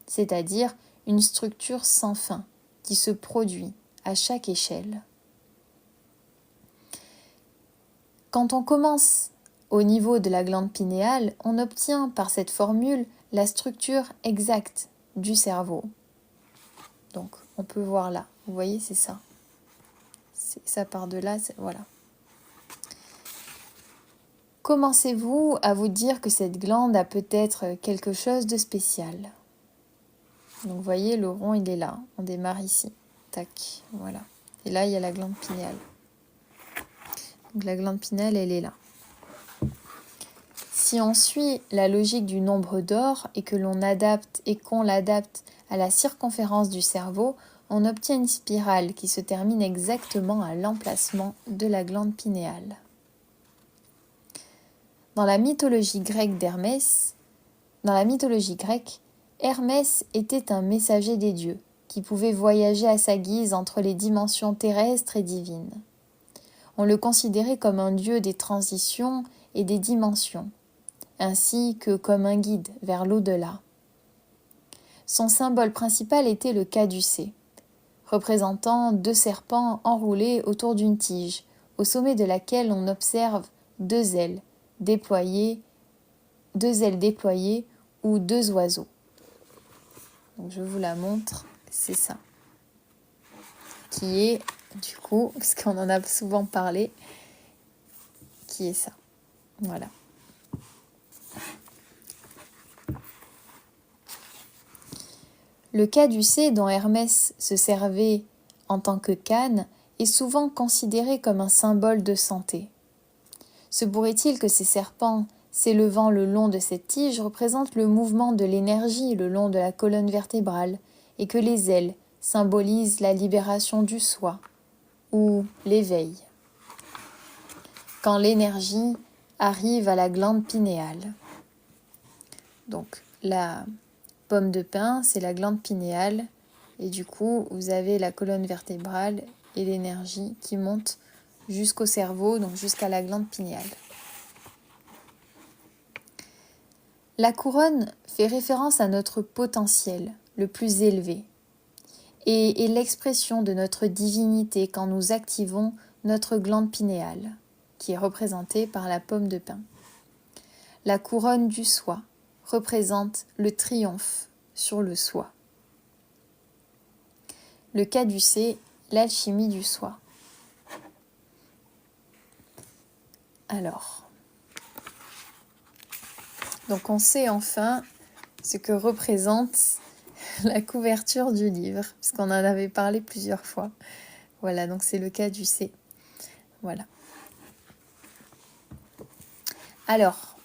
c'est-à-dire une structure sans fin qui se produit à chaque échelle. Quand on commence au niveau de la glande pinéale, on obtient par cette formule la structure exacte du cerveau. Donc, on peut voir là. Vous voyez, c'est ça. Ça part de là, voilà. Commencez-vous à vous dire que cette glande a peut-être quelque chose de spécial. Donc, vous voyez, le rond, il est là. On démarre ici. Tac, voilà. Et là, il y a la glande pinéale. Donc, la glande pinéale, elle est là. Si on suit la logique du nombre d'or et que l'on adapte et qu'on l'adapte à la circonférence du cerveau, on obtient une spirale qui se termine exactement à l'emplacement de la glande pinéale. Dans la mythologie grecque Hermès était un messager des dieux qui pouvait voyager à sa guise entre les dimensions terrestres et divines. On le considérait comme un dieu des transitions et des dimensions, ainsi que comme un guide vers l'au-delà. Son symbole principal était le caducée, représentant 2 serpents enroulés autour d'une tige, au sommet de laquelle on observe 2 ailes déployées ou 2 oiseaux. Donc je vous la montre, c'est ça. Qui est, du coup, parce qu'on en a souvent parlé, qui est ça. Voilà. Le caducée dont Hermès se servait en tant que canne est souvent considéré comme un symbole de santé. Se pourrait-il que ces serpents s'élevant le long de cette tige représentent le mouvement de l'énergie le long de la colonne vertébrale et que les ailes symbolisent la libération du soi ou l'éveil, quand l'énergie arrive à la glande pinéale. Donc la pomme de pin, c'est la glande pinéale et du coup vous avez la colonne vertébrale et l'énergie qui monte jusqu'au cerveau, donc jusqu'à la glande pinéale. La couronne fait référence à notre potentiel le plus élevé et est l'expression de notre divinité quand nous activons notre glande pinéale, qui est représentée par la pomme de pin. La couronne du soi représente le triomphe sur le soi. Le caducée, l'alchimie du soi. Alors, donc on sait enfin ce que représente la couverture du livre, puisqu'on en avait parlé plusieurs fois. Voilà, donc c'est le caducée. Voilà. Alors,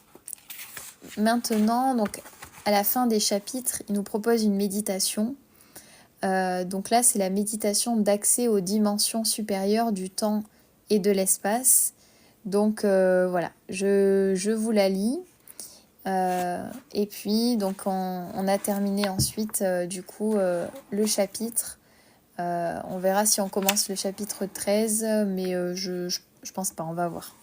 maintenant, donc à la fin des chapitres, il nous propose une méditation. Donc là, c'est la méditation d'accès aux dimensions supérieures du temps et de l'espace. Donc voilà, je vous la lis. Et puis, donc on a terminé ensuite, le chapitre. On verra si on commence le chapitre 13, mais je pense pas, on va voir.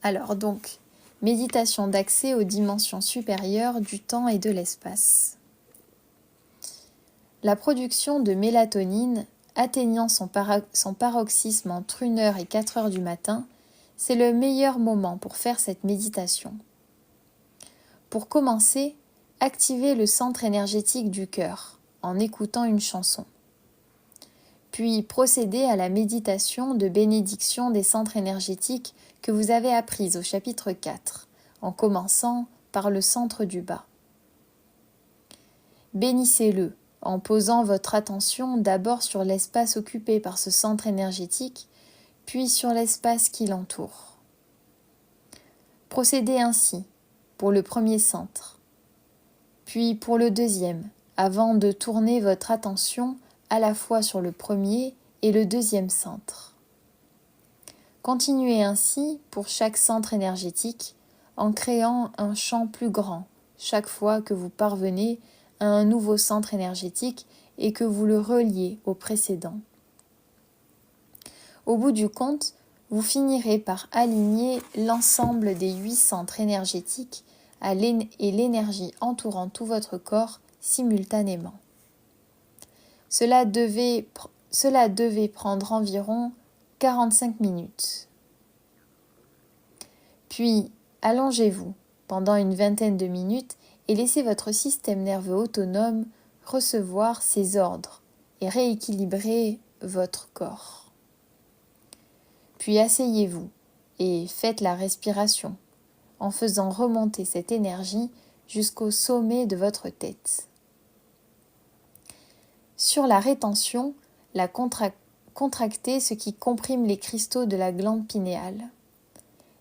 Alors donc, méditation d'accès aux dimensions supérieures du temps et de l'espace. La production de mélatonine, atteignant son paroxysme entre 1h et 4h du matin, c'est le meilleur moment pour faire cette méditation. Pour commencer, activez le centre énergétique du cœur en écoutant une chanson. Puis procédez à la méditation de bénédiction des centres énergétiques que vous avez apprise au chapitre 4, en commençant par le centre du bas. Bénissez-le en posant votre attention d'abord sur l'espace occupé par ce centre énergétique, puis sur l'espace qui l'entoure. Procédez ainsi pour le premier centre, puis pour le deuxième, avant de tourner votre attention à la fois sur le premier et le deuxième centre. Continuez ainsi pour chaque centre énergétique en créant un champ plus grand chaque fois que vous parvenez à un nouveau centre énergétique et que vous le reliez au précédent. Au bout du compte, vous finirez par aligner l'ensemble des 8 centres énergétiques et l'énergie entourant tout votre corps simultanément. Cela devait prendre environ 45 minutes. Puis, allongez-vous pendant une vingtaine de minutes et laissez votre système nerveux autonome recevoir ses ordres et rééquilibrer votre corps. Puis asseyez-vous et faites la respiration en faisant remonter cette énergie jusqu'au sommet de votre tête. Sur la rétention, contractez ce qui comprime les cristaux de la glande pinéale.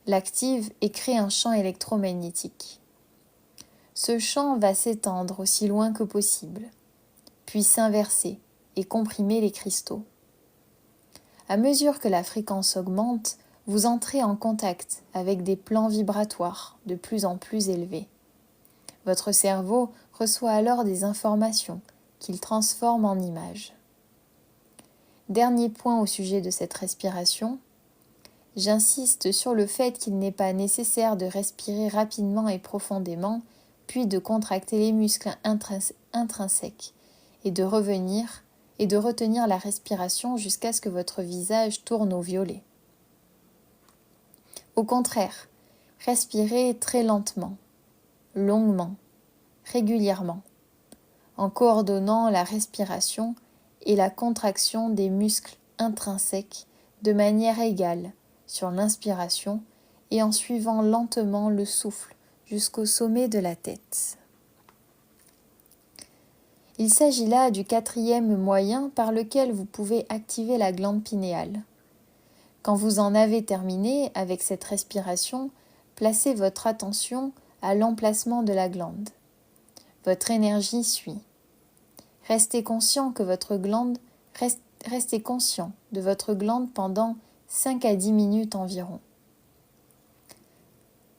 L'active et crée un champ électromagnétique. Ce champ va s'étendre aussi loin que possible, puis s'inverser et comprimer les cristaux. À mesure que la fréquence augmente, vous entrez en contact avec des plans vibratoires de plus en plus élevés. Votre cerveau reçoit alors des informations qu'il transforme en images. Dernier point au sujet de cette respiration, j'insiste sur le fait qu'il n'est pas nécessaire de respirer rapidement et profondément, puis de contracter les muscles intrinsèques et de retenir la respiration jusqu'à ce que votre visage tourne au violet. Au contraire, respirez très lentement, longuement, régulièrement, en coordonnant la respiration et la contraction des muscles intrinsèques de manière égale sur l'inspiration et en suivant lentement le souffle jusqu'au sommet de la tête. Il s'agit là du 4e moyen par lequel vous pouvez activer la glande pinéale. Quand vous en avez terminé avec cette respiration, placez votre attention à l'emplacement de la glande. Votre énergie suit. Restez conscient de votre glande pendant 5 à 10 minutes environ.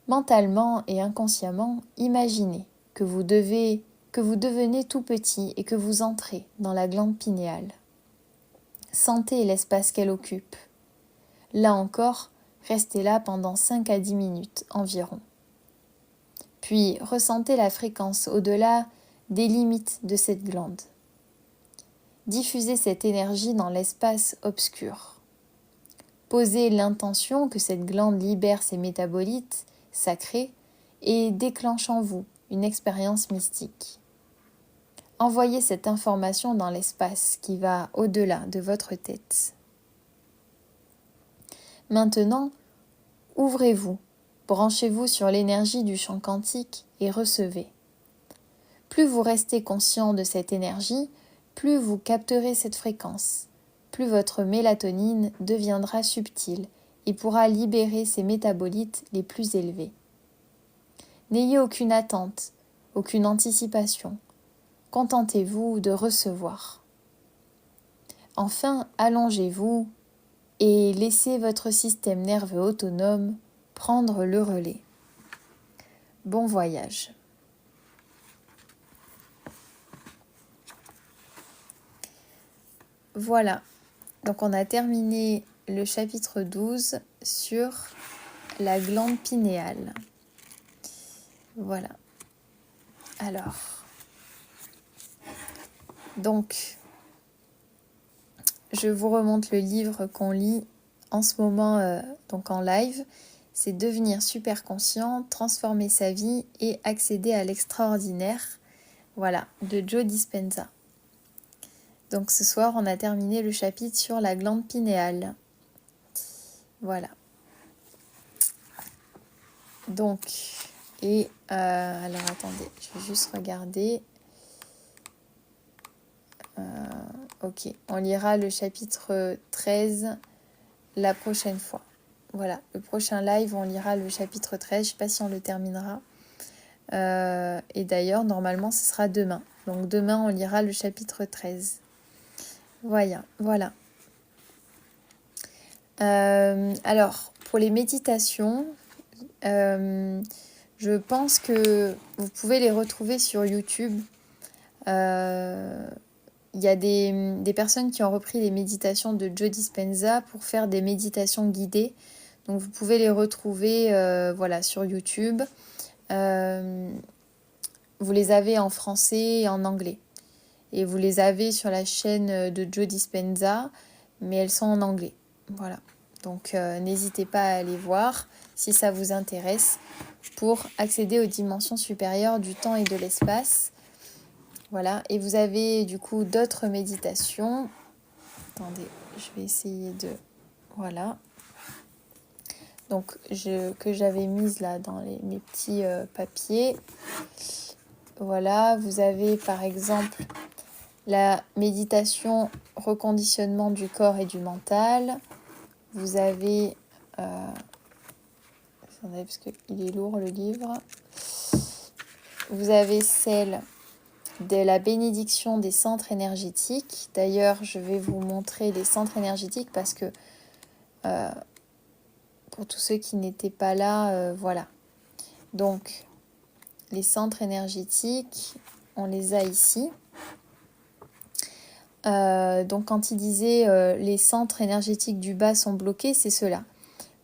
Mentalement et inconsciemment, imaginez que vous devenez tout petit et que vous entrez dans la glande pinéale. Sentez l'espace qu'elle occupe. Là encore, restez là pendant 5 à 10 minutes environ. Puis ressentez la fréquence au-delà des limites de cette glande. Diffusez cette énergie dans l'espace obscur. Posez l'intention que cette glande libère ses métabolites sacrés et déclenche en vous une expérience mystique. Envoyez cette information dans l'espace qui va au-delà de votre tête. Maintenant, ouvrez-vous, branchez-vous sur l'énergie du champ quantique et recevez. Plus vous restez conscient de cette énergie, plus vous capterez cette fréquence, plus votre mélatonine deviendra subtile et pourra libérer ses métabolites les plus élevés. N'ayez aucune attente, aucune anticipation. Contentez-vous de recevoir. Enfin, allongez-vous et laissez votre système nerveux autonome prendre le relais. Bon voyage. Voilà, donc on a terminé le chapitre 12 sur la glande pinéale. Voilà. Alors, donc, je vous remonte le livre qu'on lit en ce moment, donc en live. C'est Devenir super conscient, transformer sa vie et accéder à l'extraordinaire. Voilà, de Joe Dispenza. Donc ce soir, on a terminé le chapitre sur la glande pinéale. Voilà. Donc, alors attendez, je vais juste regarder. Ok, on lira le chapitre 13 la prochaine fois. Voilà, le prochain live, on lira le chapitre 13. Je ne sais pas si on le terminera. Et d'ailleurs, normalement, ce sera demain. Donc demain, on lira le chapitre 13. Voilà. Alors, pour les méditations, je pense que vous pouvez les retrouver sur YouTube. Il y a des personnes qui ont repris les méditations de Joe Dispenza pour faire des méditations guidées. Donc vous pouvez les retrouver sur YouTube. Vous les avez en français et en anglais. Et vous les avez sur la chaîne de Joe Dispenza, mais elles sont en anglais. Voilà. Donc n'hésitez pas à aller voir si ça vous intéresse pour accéder aux dimensions supérieures du temps et de l'espace. Voilà. Et vous avez du coup d'autres méditations. Attendez, je vais essayer de... Voilà. Donc que j'avais mise là dans mes petits papiers. Voilà. Vous avez par exemple la méditation reconditionnement du corps et du mental. Vous avez... attendez, parce qu'il est lourd le livre. Vous avez celle de la bénédiction des centres énergétiques. D'ailleurs, je vais vous montrer les centres énergétiques parce que pour tous ceux qui n'étaient pas là, voilà. Donc, les centres énergétiques, on les a ici. Donc, quand il disait les centres énergétiques du bas sont bloqués, c'est cela.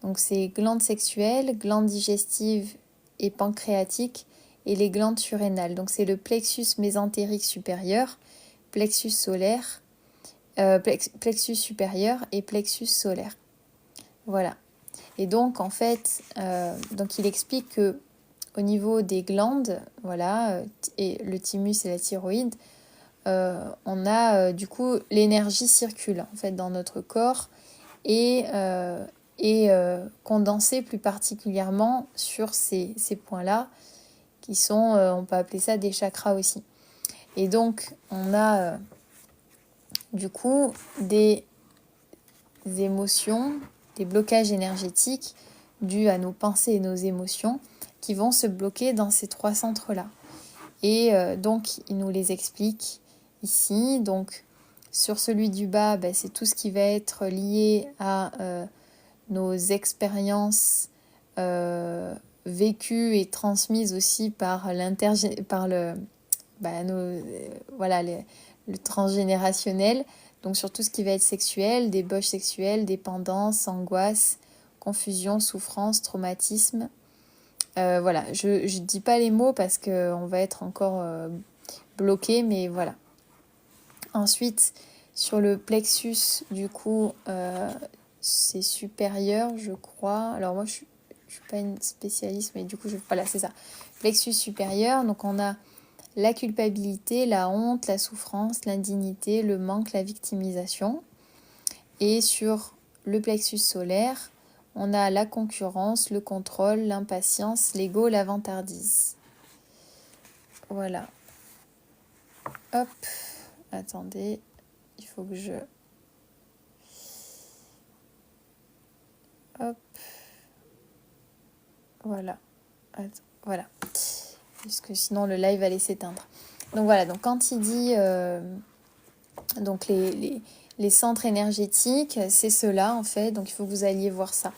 Donc, c'est glandes sexuelles, glandes digestives et pancréatiques et les glandes surrénales. Donc, c'est le plexus mésentérique supérieur, plexus solaire, plexus supérieur et plexus solaire. Voilà. Et donc, en fait, donc il explique que au niveau des glandes, voilà, et le thymus et la thyroïde, on a du coup l'énergie circule en fait dans notre corps et condensée plus particulièrement sur ces points-là qui sont, on peut appeler ça des chakras aussi. Et donc on a du coup des émotions, des blocages énergétiques dus à nos pensées et nos émotions qui vont se bloquer dans ces 3 centres-là. Et donc, il nous les explique ici. Donc, sur celui du bas, c'est tout ce qui va être lié à nos expériences vécues et transmises aussi par le transgénérationnel. Donc sur tout ce qui va être sexuel, débauche sexuelle, dépendance, angoisse, confusion, souffrance, traumatisme. Voilà, je dis pas les mots parce qu'on va être encore bloqué, mais voilà. Ensuite, sur le plexus, du coup, c'est supérieur, je crois. Alors moi, je suis pas une spécialiste, mais du coup, voilà, c'est ça. Plexus supérieur, donc on a la culpabilité, la honte, la souffrance, l'indignité, le manque, la victimisation. Et sur le plexus solaire, on a la concurrence, le contrôle, l'impatience, l'ego, la vantardise. Voilà. Hop, attendez, il faut que je... Hop. Voilà. Attends, voilà. Puisque sinon le live allait s'éteindre. Donc voilà, donc quand il dit donc les centres énergétiques, c'est cela en fait, donc il faut que vous alliez voir ça.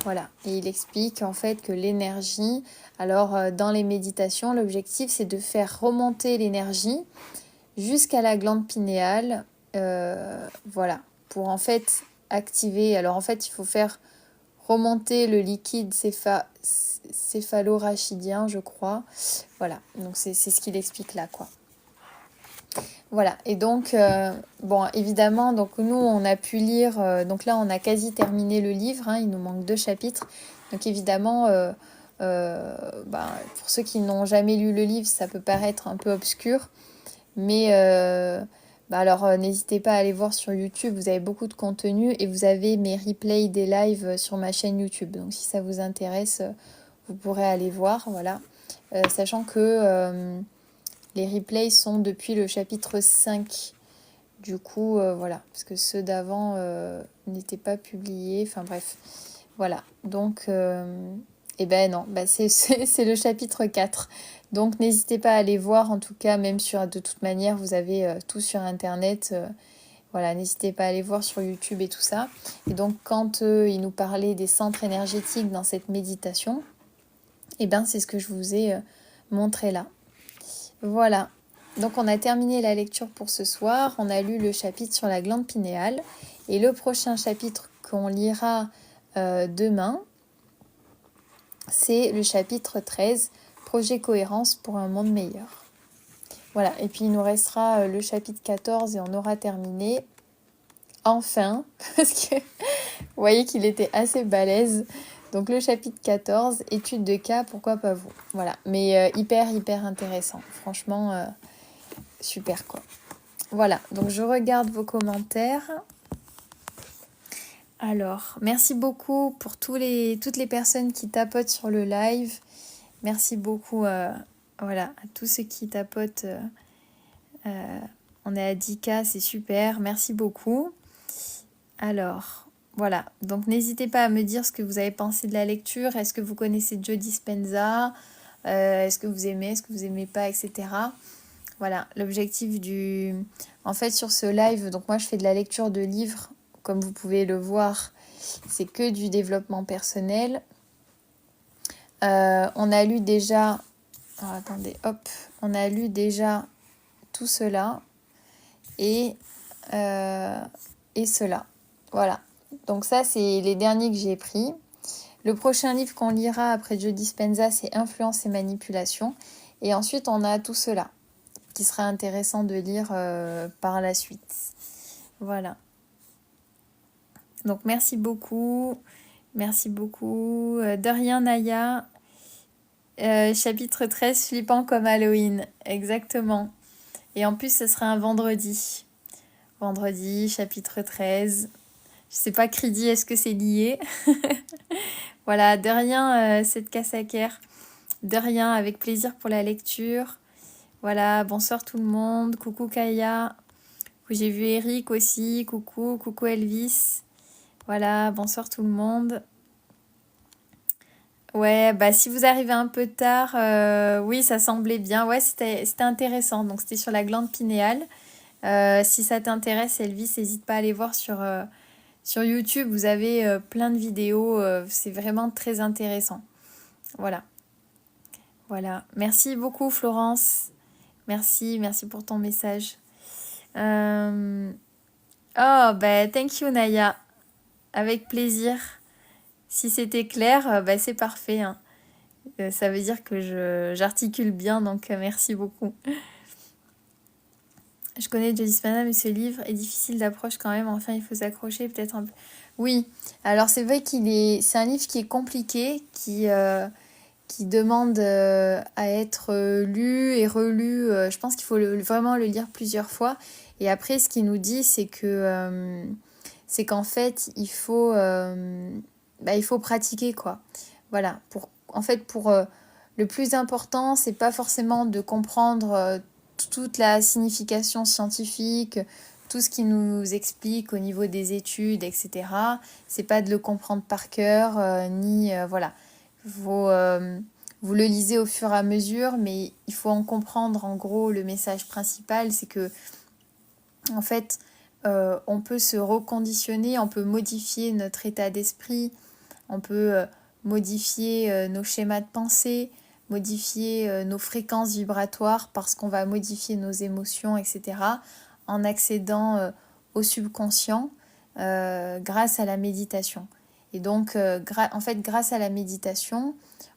Voilà, et il explique en fait que l'énergie, alors dans les méditations, l'objectif c'est de faire remonter l'énergie jusqu'à la glande pinéale, voilà, pour en fait activer, alors en fait il faut faire remonter le liquide céphalorachidien, je crois, voilà, donc c'est ce qu'il explique là, quoi. Voilà, et donc, bon, évidemment, donc nous, on a pu lire, donc là, on a quasi terminé le livre, il nous manque 2 chapitres. Donc évidemment, pour ceux qui n'ont jamais lu le livre, ça peut paraître un peu obscur. Mais alors, n'hésitez pas à aller voir sur YouTube, vous avez beaucoup de contenu et vous avez mes replays des lives sur ma chaîne YouTube. Donc si ça vous intéresse, vous pourrez aller voir, voilà. Sachant que... les replays sont depuis le chapitre 5. Du coup, voilà, parce que ceux d'avant n'étaient pas publiés. Enfin bref, voilà. Donc, non, c'est le chapitre 4. Donc, n'hésitez pas à aller voir. En tout cas, même de toute manière, vous avez tout sur Internet. Voilà, n'hésitez pas à aller voir sur YouTube et tout ça. Et donc, quand il nous parlait des centres énergétiques dans cette méditation, c'est ce que je vous ai montré là. Voilà, donc on a terminé la lecture pour ce soir, on a lu le chapitre sur la glande pinéale et le prochain chapitre qu'on lira demain, c'est le chapitre 13, Projet cohérence pour un monde meilleur. Voilà, et puis il nous restera le chapitre 14 et on aura terminé, enfin, parce que vous voyez qu'il était assez balèze. Donc le chapitre 14, étude de cas, pourquoi pas vous. Voilà, mais hyper intéressant, franchement... super quoi. Voilà, donc je regarde vos commentaires. Alors, merci beaucoup pour toutes les personnes qui tapotent sur le live. Merci beaucoup voilà, à tous ceux qui tapotent. On est à 10K, c'est super. Merci beaucoup. Alors, voilà. Donc, n'hésitez pas à me dire ce que vous avez pensé de la lecture. Est-ce que vous connaissez Joe Dispenza est-ce que vous aimez, est-ce que vous aimez pas, etc. Voilà, l'objectif En fait, sur ce live, donc moi je fais de la lecture de livres, comme vous pouvez le voir, c'est que du développement personnel. On a lu déjà... Alors, attendez, hop. On a lu déjà tout cela et cela. Voilà. Donc ça, c'est les derniers que j'ai pris. Le prochain livre qu'on lira après Joe Dispenza, c'est Influence et manipulation. Et ensuite, on a tout cela, qui sera intéressant de lire par la suite. Voilà. Donc merci beaucoup. Merci beaucoup. De rien, Naya. Chapitre 13, flippant comme Halloween. Exactement. Et en plus, ce sera un vendredi. Vendredi, chapitre 13. Je sais pas, Cridi, est-ce que c'est lié? Voilà, de rien, cette Kassaker. De rien, avec plaisir pour la lecture. Voilà, bonsoir tout le monde. Coucou Kaya. J'ai vu Eric aussi. Coucou Elvis. Voilà, bonsoir tout le monde. Ouais, bah si vous arrivez un peu tard, oui, ça semblait bien. Ouais, c'était intéressant. Donc c'était sur la glande pinéale. Si ça t'intéresse, Elvis, n'hésite pas à aller voir sur YouTube. Vous avez plein de vidéos. C'est vraiment très intéressant. Voilà, voilà. Merci beaucoup, Florence. Merci pour ton message. Euh, Oh, bah, thank you, Naya. Avec plaisir. Si c'était clair, bah, c'est parfait, hein. Ça veut dire que j'articule bien, donc merci beaucoup. Je connais Joe Dispenza, mais ce livre est difficile d'approche quand même. Enfin, il faut s'accrocher peut-être un peu. Oui, alors c'est vrai c'est un livre qui est compliqué, qui demande à être lu et relu. Je pense qu'il faut vraiment le lire plusieurs fois. Et après, ce qu'il nous dit, c'est qu'en fait, il faut pratiquer, quoi. Voilà. Le plus important, c'est pas forcément de comprendre toute la signification scientifique, tout ce qui nous explique au niveau des études, etc. C'est pas de le comprendre par cœur, ni voilà. Vous le lisez au fur et à mesure, mais il faut en comprendre en gros le message principal, c'est que en fait, on peut se reconditionner, on peut modifier notre état d'esprit, on peut modifier nos schémas de pensée, modifier nos fréquences vibratoires parce qu'on va modifier nos émotions, etc. en accédant au subconscient grâce à la méditation. Et donc, en fait, grâce à la méditation,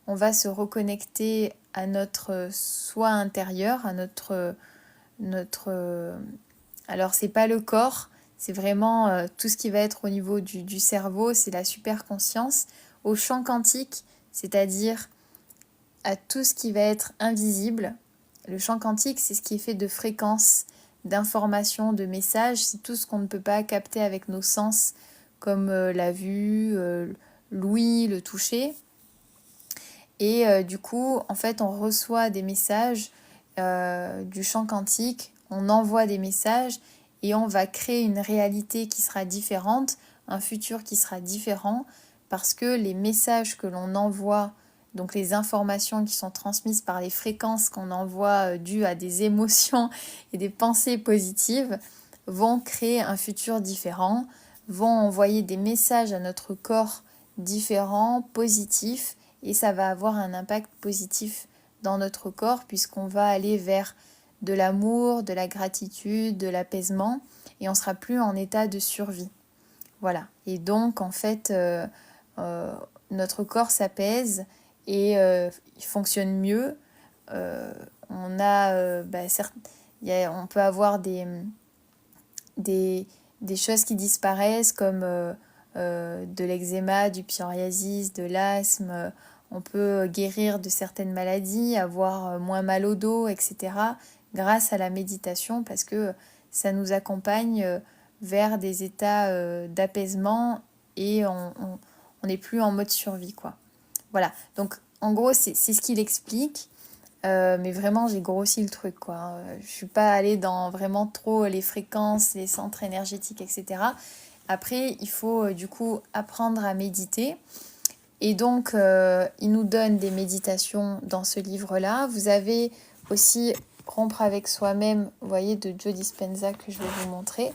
on va se reconnecter à notre soi intérieur, à notre alors, c'est pas le corps, c'est vraiment tout ce qui va être au niveau du cerveau, c'est la superconscience, au champ quantique, c'est-à-dire à tout ce qui va être invisible. Le champ quantique, c'est ce qui est fait de fréquences, d'informations, de messages, c'est tout ce qu'on ne peut pas capter avec nos sens, comme la vue, l'ouïe, le toucher. Et du coup, en fait, on reçoit des messages du champ quantique, on envoie des messages et on va créer une réalité qui sera différente, un futur qui sera différent, parce que les messages que l'on envoie, donc les informations qui sont transmises par les fréquences qu'on envoie dues à des émotions et des pensées positives, vont créer un futur différent, vont envoyer des messages à notre corps différents, positifs, et ça va avoir un impact positif dans notre corps puisqu'on va aller vers de l'amour, de la gratitude, de l'apaisement et on sera plus en état de survie. Voilà. Et donc en fait, notre corps s'apaise et il fonctionne mieux. On a, certes, on peut avoir des choses qui disparaissent comme de l'eczéma, du psoriasis, de l'asthme. On peut guérir de certaines maladies, avoir moins mal au dos, etc. grâce à la méditation parce que ça nous accompagne vers des états d'apaisement et on n'est plus en mode survie, quoi. Voilà, donc en gros, c'est ce qu'il explique. Mais vraiment, j'ai grossi le truc, quoi. Je suis pas allée dans vraiment trop les fréquences, les centres énergétiques, etc. Après, il faut du coup apprendre à méditer. Et donc, il nous donne des méditations dans ce livre-là. Vous avez aussi Rompre avec soi-même, vous voyez, de Joe Dispenza que je vais vous montrer.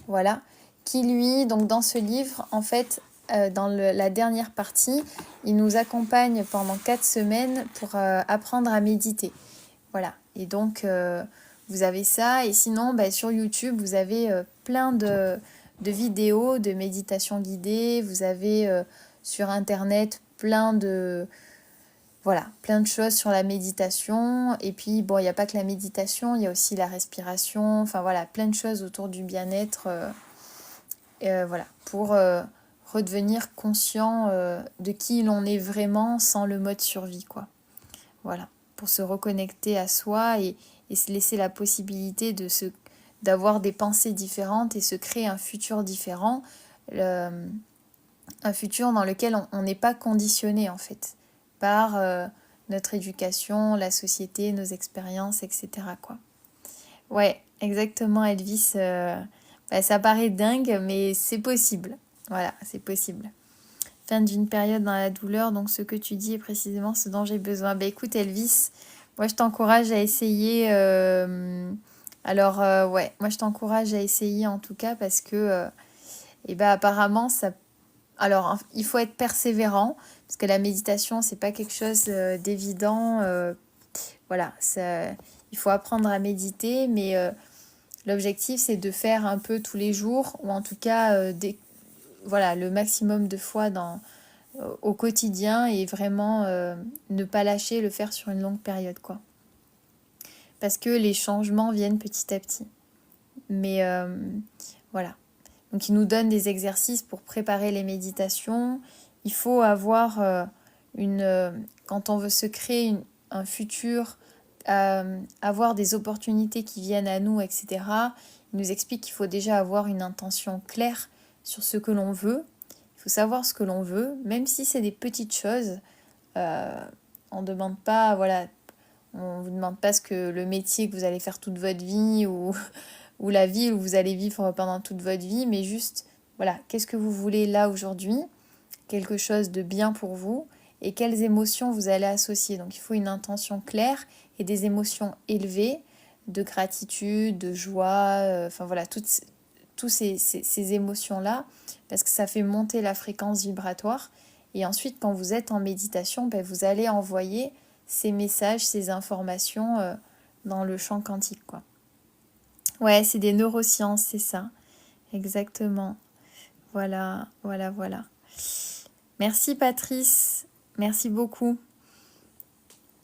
Voilà. Qui lui, donc dans ce livre, en fait, dans la dernière partie, il nous accompagne pendant 4 semaines pour apprendre à méditer. Voilà. Et donc, vous avez ça. Et sinon, sur YouTube, vous avez plein de vidéos de méditation guidée. Vous avez sur Internet plein de choses sur la méditation. Et puis, bon, il n'y a pas que la méditation, il y a aussi la respiration. Enfin, voilà, plein de choses autour du bien-être. Voilà, pour redevenir conscient de qui l'on est vraiment sans le mode survie, quoi. Voilà, pour se reconnecter à soi et se laisser la possibilité d'avoir des pensées différentes et se créer un futur différent, un futur dans lequel on n'est pas conditionné en fait par notre éducation, la société, nos expériences, etc. quoi. Ouais, exactement Elvis. Ça paraît dingue, mais c'est possible. Voilà, c'est possible. Fin d'une période dans la douleur, donc ce que tu dis est précisément ce dont j'ai besoin. Écoute Elvis, moi je t'encourage à essayer. Ouais, moi je t'encourage à essayer en tout cas parce que, apparemment ça. Alors il faut être persévérant parce que la méditation c'est pas quelque chose d'évident. Voilà, il faut apprendre à méditer, mais l'objectif c'est de faire un peu tous les jours ou en tout cas voilà, le maximum de fois au quotidien et vraiment ne pas lâcher, le faire sur une longue période, quoi. Parce que les changements viennent petit à petit. Mais voilà. Donc il nous donne des exercices pour préparer les méditations. Il faut avoir quand on veut se créer un futur, avoir des opportunités qui viennent à nous, etc. Il nous explique qu'il faut déjà avoir une intention claire sur ce que l'on veut. Il faut savoir ce que l'on veut, même si c'est des petites choses. On demande pas, voilà, on vous demande pas le métier que vous allez faire toute votre vie ou la ville où vous allez vivre pendant toute votre vie, mais juste, voilà, qu'est-ce que vous voulez là aujourd'hui, quelque chose de bien pour vous, et quelles émotions vous allez associer. Donc il faut une intention claire et des émotions élevées, de gratitude, de joie, enfin voilà, toutes ces émotions-là, parce que ça fait monter la fréquence vibratoire. Et ensuite, quand vous êtes en méditation, vous allez envoyer ces messages, ces informations dans le champ quantique, quoi. Ouais, c'est des neurosciences, c'est ça. Exactement. Voilà, voilà, voilà. Merci Patrice, merci beaucoup.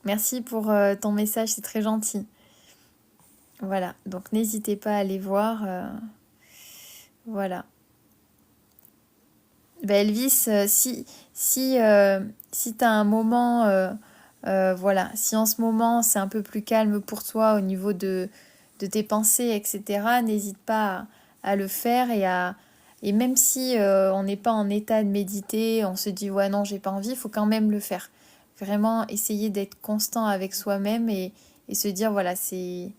Merci pour ton message, c'est très gentil. Voilà, donc n'hésitez pas à aller voir. Voilà. Elvis, si tu as un moment, voilà, si en ce moment c'est un peu plus calme pour toi au niveau de tes pensées, etc., n'hésite pas à le faire et même si on n'est pas en état de méditer, on se dit ouais non j'ai pas envie, il faut quand même le faire. Vraiment essayer d'être constant avec soi-même et se dire voilà c'est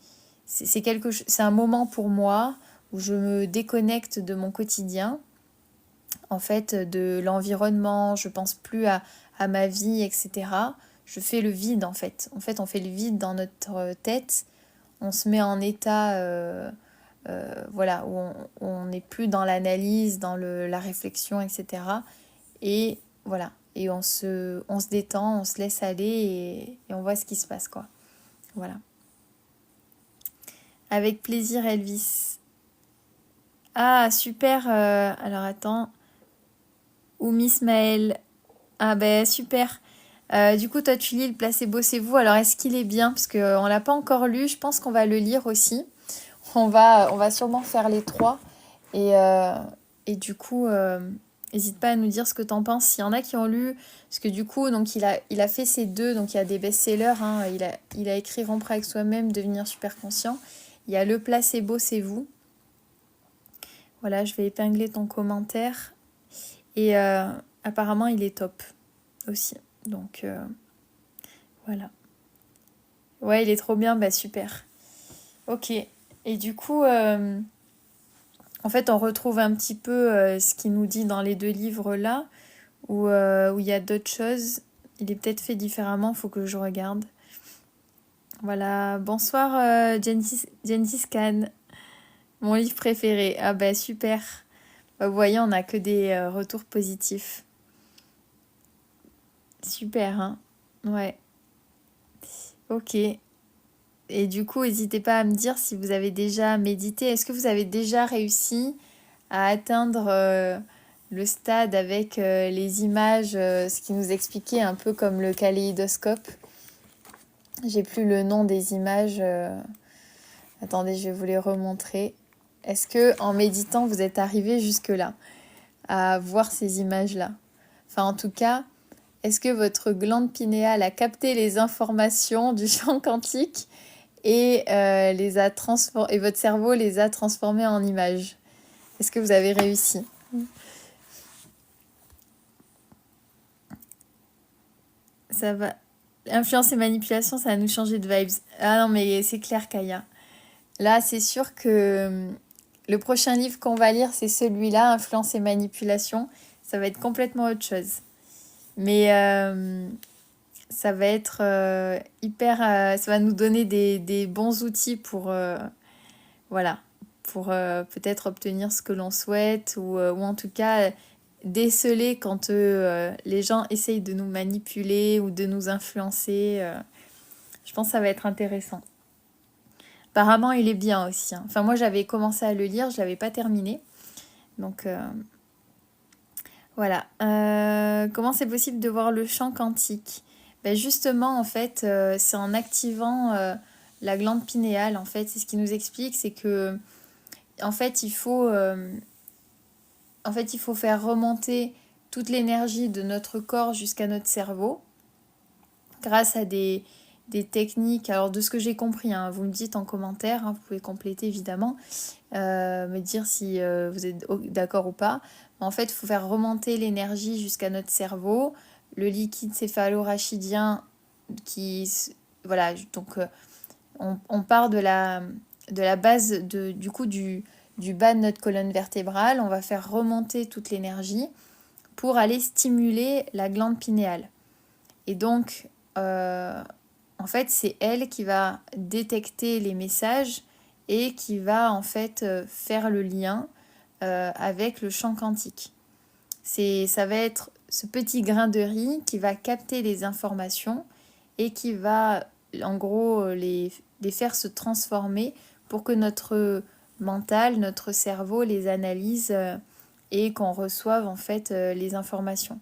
un moment pour moi où je me déconnecte de mon quotidien, en fait, de l'environnement, je pense plus à ma vie, etc. Je fais le vide, en fait. En fait, on fait le vide dans notre tête. On se met en état, voilà, où on n'est plus dans l'analyse, dans la réflexion, etc. Et voilà. Et on se détend, on se laisse aller et on voit ce qui se passe, quoi. Voilà. Avec plaisir, Elvis. Ah, super. Alors, attends. Oumi Ismaël. Ah super. Du coup, toi, tu lis le Placebo, c'est vous. Alors, est-ce qu'il est bien? Parce qu'on ne l'a pas encore lu. Je pense qu'on va le lire aussi. On va sûrement faire les trois. Et du coup, n'hésite pas à nous dire ce que tu en penses. S'il y en a qui ont lu, parce que du coup, donc, il a fait ces deux. Donc, il y a des best-sellers. Hein. Il a écrit Rompre avec soi-même, Devenir super conscient. Il y a Le Placebo, c'est vous. Voilà, je vais épingler ton commentaire. Et apparemment, il est top aussi. Donc, voilà. Ouais, il est trop bien, super. Ok. Et du coup, en fait, on retrouve un petit peu ce qu'il nous dit dans les deux livres-là, où il y a d'autres choses. Il est peut-être fait différemment, il faut que je regarde. Voilà. Bonsoir, Gengis Khan. Mon livre préféré. Ah super. Vous voyez, on n'a que des retours positifs. Super, hein? Ouais. Ok. Et du coup, n'hésitez pas à me dire si vous avez déjà médité. Est-ce que vous avez déjà réussi à atteindre le stade avec les images, ce qui nous expliquait un peu comme le kaléidoscope. J'ai plus le nom des images. Attendez, je vais vous les remontrer. Est-ce que en méditant, vous êtes arrivé jusque-là, à voir ces images-là? Enfin, en tout cas, est-ce que votre glande pinéale a capté les informations du champ quantique et, et votre cerveau les a transformés en images. Est-ce que vous avez réussi? Ça va. Influence et manipulation, ça va nous changer de vibes. Ah non, mais c'est clair, Kaya. Là, c'est sûr que le prochain livre qu'on va lire, c'est celui-là, Influence et manipulation. Ça va être complètement autre chose. Mais ça va être hyper... ça va nous donner des bons outils pour, voilà, pour peut-être obtenir ce que l'on souhaite ou en tout cas déceler quand les gens essayent de nous manipuler ou de nous influencer. Je pense que ça va être intéressant. Apparemment, il est bien aussi, hein. Enfin, moi, j'avais commencé à le lire, je ne l'avais pas terminé. Donc, voilà. Comment c'est possible de voir le champ quantique? Ben justement, en fait, c'est en activant la glande pinéale. En fait, c'est ce qui nous explique, c'est que, en fait, il faut faire remonter toute l'énergie de notre corps jusqu'à notre cerveau grâce à des techniques. Alors, de ce que j'ai compris, hein, vous me dites en commentaire, hein, vous pouvez compléter évidemment, me dire si vous êtes d'accord ou pas. En fait, il faut faire remonter l'énergie jusqu'à notre cerveau, le liquide céphalo-rachidien qui... Voilà, donc on part de la base du bas de notre colonne vertébrale, on va faire remonter toute l'énergie pour aller stimuler la glande pinéale. Et donc, en fait, c'est elle qui va détecter les messages et qui va en fait faire le lien avec le champ quantique. Ça va être ce petit grain de riz qui va capter les informations et qui va en gros les faire se transformer pour que notre mental, notre cerveau les analyse et qu'on reçoive en fait les informations.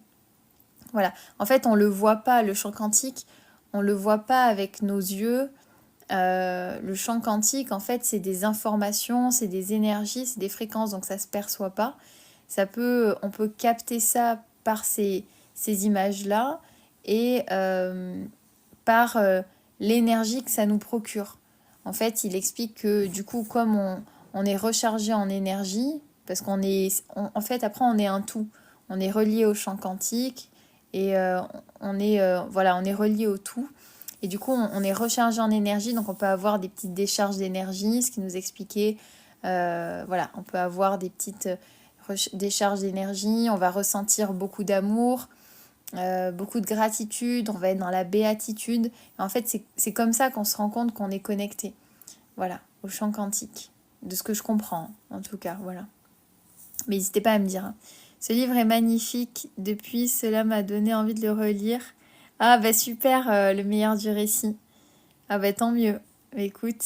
Voilà. En fait, on le voit pas, le champ quantique, on le voit pas avec nos yeux. Le champ quantique, en fait, c'est des informations, c'est des énergies, c'est des fréquences, donc ça se perçoit pas. On peut capter ça par ces images-là et par l'énergie que ça nous procure. En fait, il explique que du coup, comme on est rechargé en énergie, parce en fait, après, on est un tout. On est relié au champ quantique et on est relié au tout. Et du coup, on est rechargé en énergie, donc on peut avoir des petites décharges d'énergie, ce qui nous expliquait. Voilà, on peut avoir des petites décharges d'énergie, on va ressentir beaucoup d'amour, beaucoup de gratitude, on va être dans la béatitude. En fait, c'est comme ça qu'on se rend compte qu'on est connecté, voilà, au champ quantique, de ce que je comprends, en tout cas, voilà. Mais n'hésitez pas à me dire, hein. Ce livre est magnifique, depuis cela m'a donné envie de le relire. Ah bah super, le meilleur du récit. Ah bah tant mieux, écoute.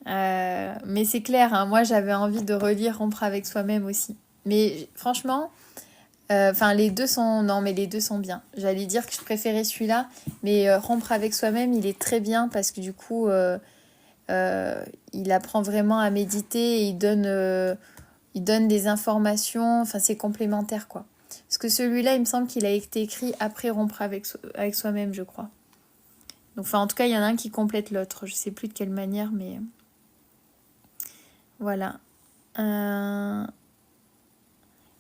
Mais c'est clair, hein, moi j'avais envie de relire Rompre avec soi-même aussi. Mais franchement, les deux sont... Non, mais les deux sont bien. J'allais dire que je préférais celui-là, mais Rompre avec soi-même, il est très bien parce que du coup, il apprend vraiment à méditer et il donne des informations. Enfin, c'est complémentaire, quoi. Parce que celui-là, il me semble qu'il a été écrit après Rompre avec soi-même, je crois. Donc, enfin, en tout cas, il y en a un qui complète l'autre. Je sais plus de quelle manière, mais voilà.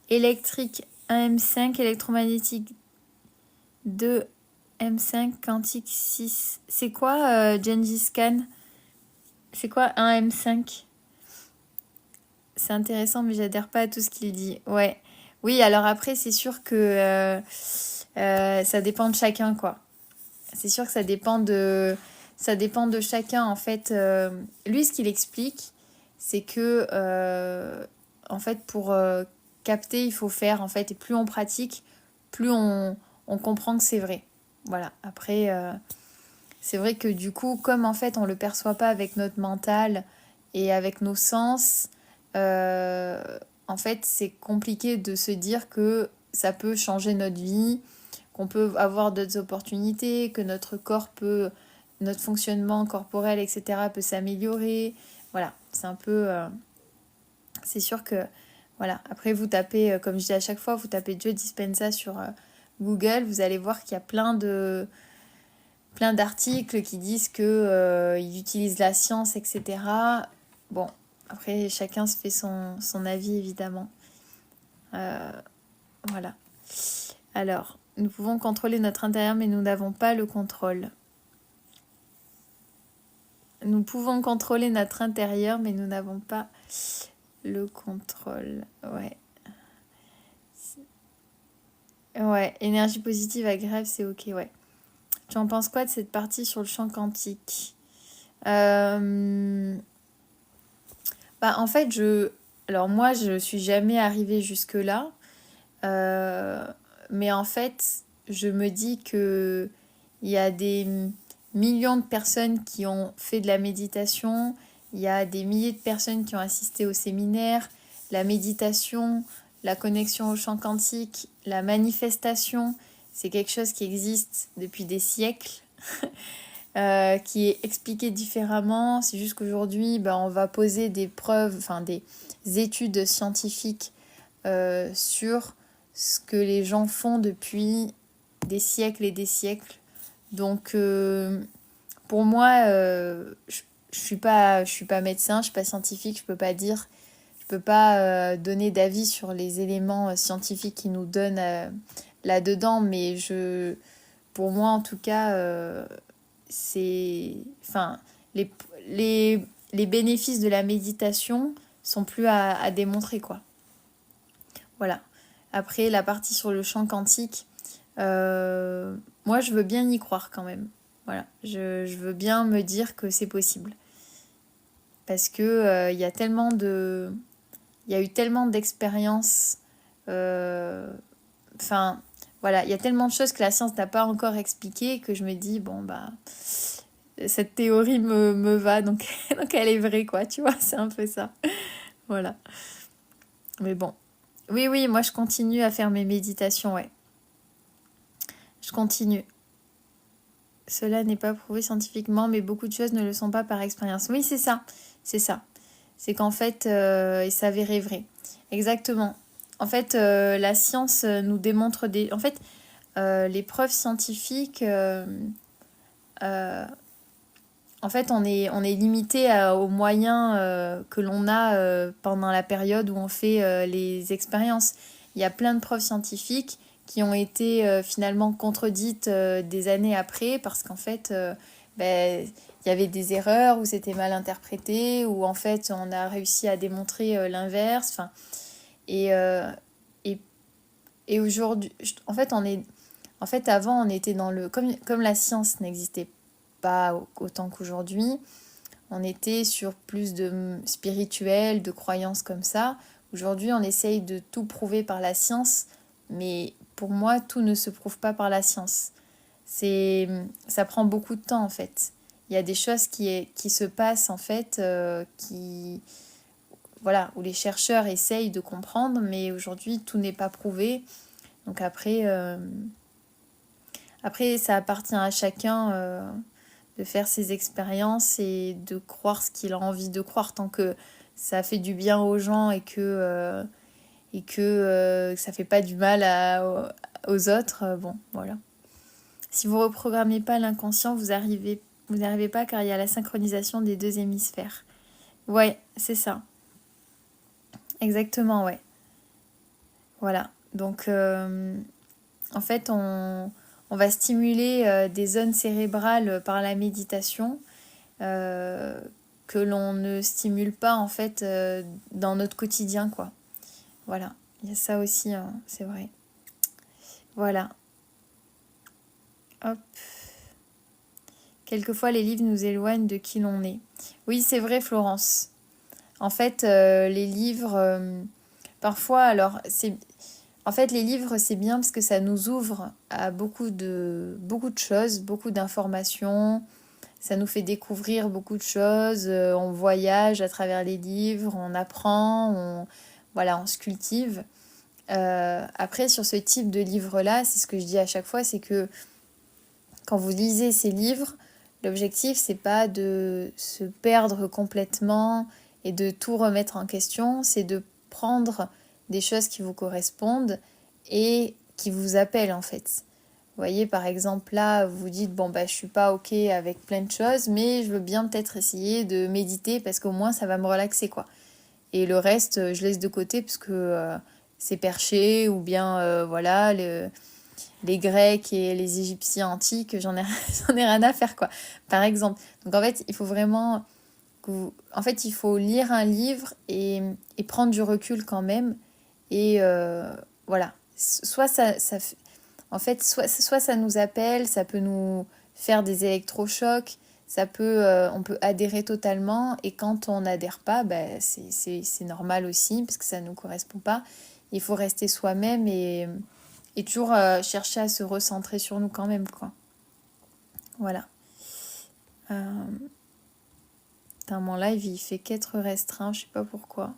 Électrique 1M5, électromagnétique 2M5, quantique 6. C'est quoi Gengis Khan? C'est quoi 1M5? C'est intéressant, mais j'adhère pas à tout ce qu'il dit. Ouais. Oui, alors après, c'est sûr que ça dépend de chacun, quoi. C'est sûr que ça dépend de chacun, en fait. Lui, ce qu'il explique, c'est que, en fait, pour capter, il faut faire, en fait, et plus on pratique, plus on comprend que c'est vrai. Voilà. Après, c'est vrai que du coup, comme en fait, on le perçoit pas avec notre mental et avec nos sens, en fait, c'est compliqué de se dire que ça peut changer notre vie, qu'on peut avoir d'autres opportunités, que notre fonctionnement corporel, etc., peut s'améliorer. Voilà, c'est un peu... c'est sûr que... Voilà, après vous tapez, comme je dis à chaque fois, vous tapez Joe Dispenza sur Google, vous allez voir qu'il y a plein plein d'articles qui disent que ils utilisent la science, etc. Bon, après, chacun se fait son avis, évidemment. Euh, voilà. Alors, nous pouvons contrôler notre intérieur, mais nous n'avons pas le contrôle. Nous pouvons contrôler notre intérieur, mais nous n'avons pas le contrôle. Ouais. Ouais, énergie positive agréable, c'est ok, ouais. Tu en penses quoi de cette partie sur le champ quantique? En fait, alors moi, je suis jamais arrivée jusque-là. Euh, mais en fait, je me dis que il y a des millions de personnes qui ont fait de la méditation, il y a des milliers de personnes qui ont assisté au séminaire, la méditation, la connexion au champ quantique, la manifestation, c'est quelque chose qui existe depuis des siècles, qui est expliqué différemment. C'est juste qu'aujourd'hui, on va poser des preuves, enfin des études scientifiques sur ce que les gens font depuis des siècles et des siècles. Donc, pour moi, je suis pas médecin, je suis pas scientifique, je peux pas donner d'avis sur les éléments scientifiques qui nous donnent là-dedans, mais pour moi en tout cas, c'est, enfin, les, les, les bénéfices de la méditation sont plus à démontrer, quoi. Voilà. Après, la partie sur le champ quantique, moi, je veux bien y croire quand même. Voilà. Je veux bien me dire que c'est possible. Parce que il y a tellement de... Il y a eu tellement d'expériences. Enfin, voilà. Il y a tellement de choses que la science n'a pas encore expliquées que je me dis, bon, bah... Cette théorie me va, donc, donc elle est vraie, quoi. Tu vois, c'est un peu ça. Voilà. Mais bon. Oui, oui, moi, je continue à faire mes méditations, ouais. Je continue. Cela n'est pas prouvé scientifiquement, mais beaucoup de choses ne le sont pas par expérience. Oui, c'est ça. C'est ça. C'est qu'en fait, il s'avérait vrai. Exactement. En fait, la science nous démontre des... En fait, les preuves scientifiques... en fait, on est limité aux moyens que l'on a pendant la période où on fait les expériences. Il y a plein de preuves scientifiques qui ont été finalement contredites des années après parce qu'en fait, il y avait des erreurs ou c'était mal interprété ou en fait, on a réussi à démontrer l'inverse. Enfin, et, euh, et, et aujourd'hui, en fait, en fait, avant, on était dans le... Comme la science n'existait pas autant qu'aujourd'hui, on était sur plus de spirituel, de croyances comme ça. Aujourd'hui, on essaye de tout prouver par la science, mais pour moi, tout ne se prouve pas par la science. Ça prend beaucoup de temps en fait. Il y a des choses qui se passent en fait, voilà, où les chercheurs essayent de comprendre, mais aujourd'hui, tout n'est pas prouvé. Donc après, ça appartient à chacun de faire ses expériences et de croire ce qu'il a envie de croire tant que ça fait du bien aux gens et que ça fait pas du mal aux autres. Bon, voilà. Si vous reprogrammez pas l'inconscient, vous n'arrivez pas car il y a la synchronisation des deux hémisphères. Ouais, c'est ça. Exactement, ouais. Voilà. Donc, en fait, on va stimuler des zones cérébrales par la méditation euh, que l'on ne stimule pas en fait dans notre quotidien, quoi. Voilà, il y a ça aussi, hein, c'est vrai. Voilà, hop. Quelquefois, les livres nous éloignent de qui l'on est. Oui, c'est vrai, Florence. En fait, les livres, parfois, alors, c'est... En fait, les livres, c'est bien parce que ça nous ouvre à beaucoup de choses, beaucoup d'informations. Ça nous fait découvrir beaucoup de choses. On voyage à travers les livres, on apprend, voilà, on se cultive. Après, sur ce type de livre-là, c'est ce que je dis à chaque fois, c'est que quand vous lisez ces livres, l'objectif, c'est pas de se perdre complètement et de tout remettre en question, c'est de prendre des choses qui vous correspondent et qui vous appellent en fait. voyez, par exemple, là, vous vous dites, bon, bah, je suis pas OK avec plein de choses, mais je veux bien peut-être essayer de méditer parce qu'au moins, ça va me relaxer, quoi. Et le reste, je laisse de côté parce que c'est perché ou bien, voilà, les Grecs et les Égyptiens antiques, j'en ai rien à faire, quoi. Par exemple. Donc, en fait, il faut vraiment en fait, il faut lire un livre et prendre du recul quand même. Et voilà. Soit en fait, soit ça nous appelle, ça peut nous faire des électrochocs, on peut adhérer totalement. Et quand on n'adhère pas, bah, c'est normal aussi, parce que ça ne nous correspond pas. Il faut rester soi-même et toujours chercher à se recentrer sur nous quand même, quoi. Voilà. Euh, Mon live, il fait qu'être restreint, je sais pas pourquoi.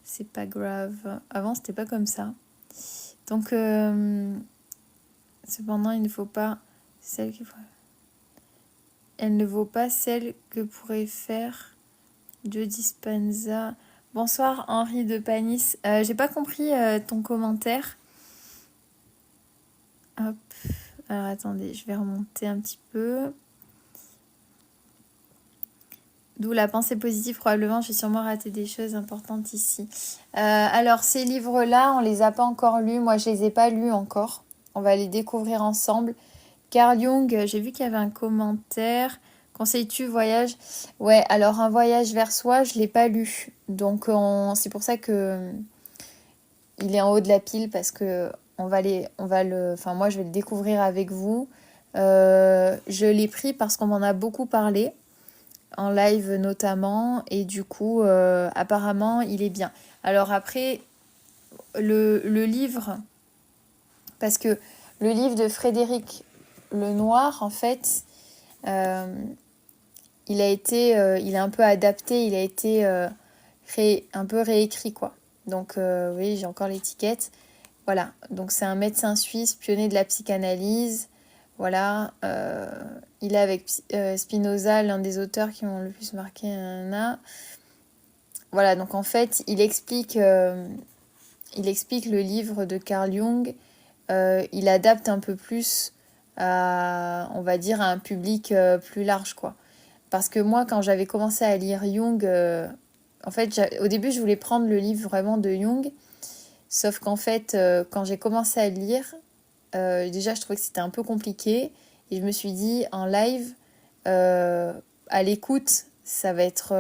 C'est pas grave. Avant, c'était pas comme ça. Donc, cependant, il ne faut pas celle qui elle ne vaut pas celle que pourrait faire Joe Dispenza. Bonsoir Henri de Panis. J'ai pas compris ton commentaire. Hop. Alors attendez, je vais remonter un petit peu. D'où la pensée positive, probablement, j'ai sûrement raté des choses importantes ici. Alors, ces livres-là, on les a pas encore lus. Moi, je les ai pas lus encore. On va les découvrir ensemble. Carl Jung, j'ai vu qu'il y avait un commentaire. Conseilles-tu voyage? Ouais, alors un voyage vers soi, je l'ai pas lu. Donc, c'est pour ça que il est en haut de la pile parce que enfin, moi, je vais le découvrir avec vous. Je l'ai pris parce qu'on m'en a beaucoup parlé en live notamment, et du coup, apparemment, il est bien. Alors après, le livre, parce que le livre de Frédéric Lenoir, en fait, euh, il est un peu adapté, il a été un peu réécrit, quoi. Donc, oui, j'ai encore l'étiquette. Voilà, donc c'est un médecin suisse, pionnier de la psychanalyse. Voilà, il est avec Spinoza, l'un des auteurs qui m'ont le plus marqué. Nanana. Voilà, donc en fait, il explique le livre de Carl Jung. Il adapte un peu plus à, on va dire, à un public plus large, quoi. Parce que moi, quand j'avais commencé à lire Jung, en fait, au début, je voulais prendre le livre vraiment de Jung. Sauf qu'en fait, quand j'ai commencé à le lire, déjà, je trouvais que c'était un peu compliqué. Et je me suis dit, en live, euh, à l'écoute, ça va être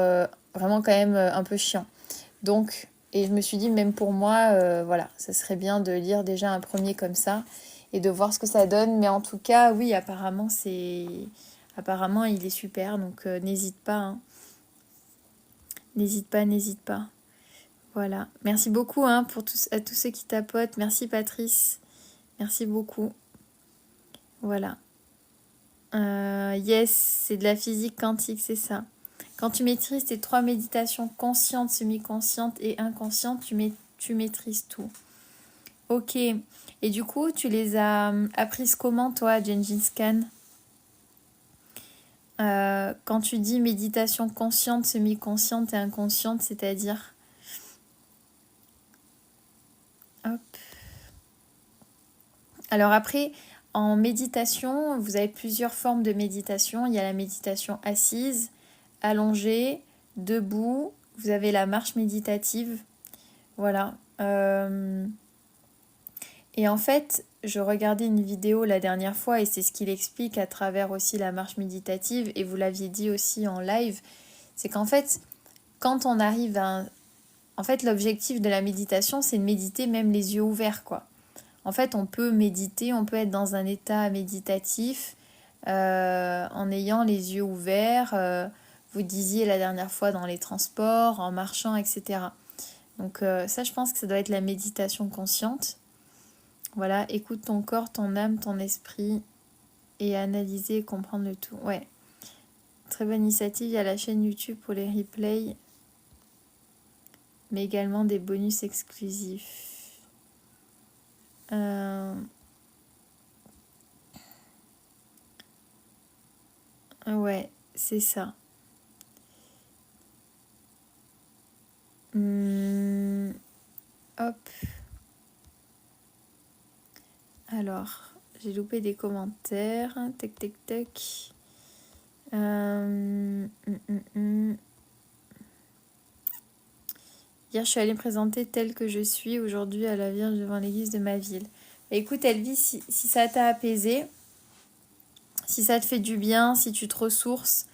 vraiment quand même un peu chiant. Donc, et je me suis dit, même pour moi, voilà, ça serait bien de lire déjà un premier comme ça et de voir ce que ça donne. Mais en tout cas, oui, apparemment, il est super. Donc, n'hésite pas, hein. N'hésite pas, n'hésite pas. Voilà. Merci beaucoup hein, à tous ceux qui tapotent. Merci Patrice. Merci beaucoup. Voilà. Yes, c'est de la physique quantique, c'est ça. Quand tu maîtrises tes trois méditations conscientes, semi-conscientes et inconscientes, tu maîtrises tout. Ok. Et du coup, tu les as apprises comment, toi, Gengis Khan? Quand tu dis méditation consciente, semi-consciente et inconsciente, c'est-à-dire... Hop. Alors après, en méditation, vous avez plusieurs formes de méditation. Il y a la méditation assise, allongée, debout. Vous avez la marche méditative. Voilà. Et en fait, je regardais une vidéo la dernière fois et c'est ce qu'il explique à travers aussi la marche méditative. Et vous l'aviez dit aussi en live. C'est qu'en fait, quand on arrive à... En fait, l'objectif de la méditation, c'est de méditer même les yeux ouverts, quoi. En fait, on peut méditer, on peut être dans un état méditatif en ayant les yeux ouverts. Vous disiez la dernière fois dans les transports, en marchant, etc. Donc ça, je pense que ça doit être la méditation consciente. Voilà, écoute ton corps, ton âme, ton esprit et analyser et comprendre le tout. Ouais, très bonne initiative. Il y a la chaîne YouTube pour les replays, mais également des bonus exclusifs. Ouais, c'est ça. Hop. Alors, j'ai loupé des commentaires. Tac, tac, tac. Hier, je suis allée me présenter telle que je suis aujourd'hui à la Vierge devant l'église de ma ville. Écoute, Elvie, si ça t'a apaisé, si ça te fait du bien, si tu te ressources,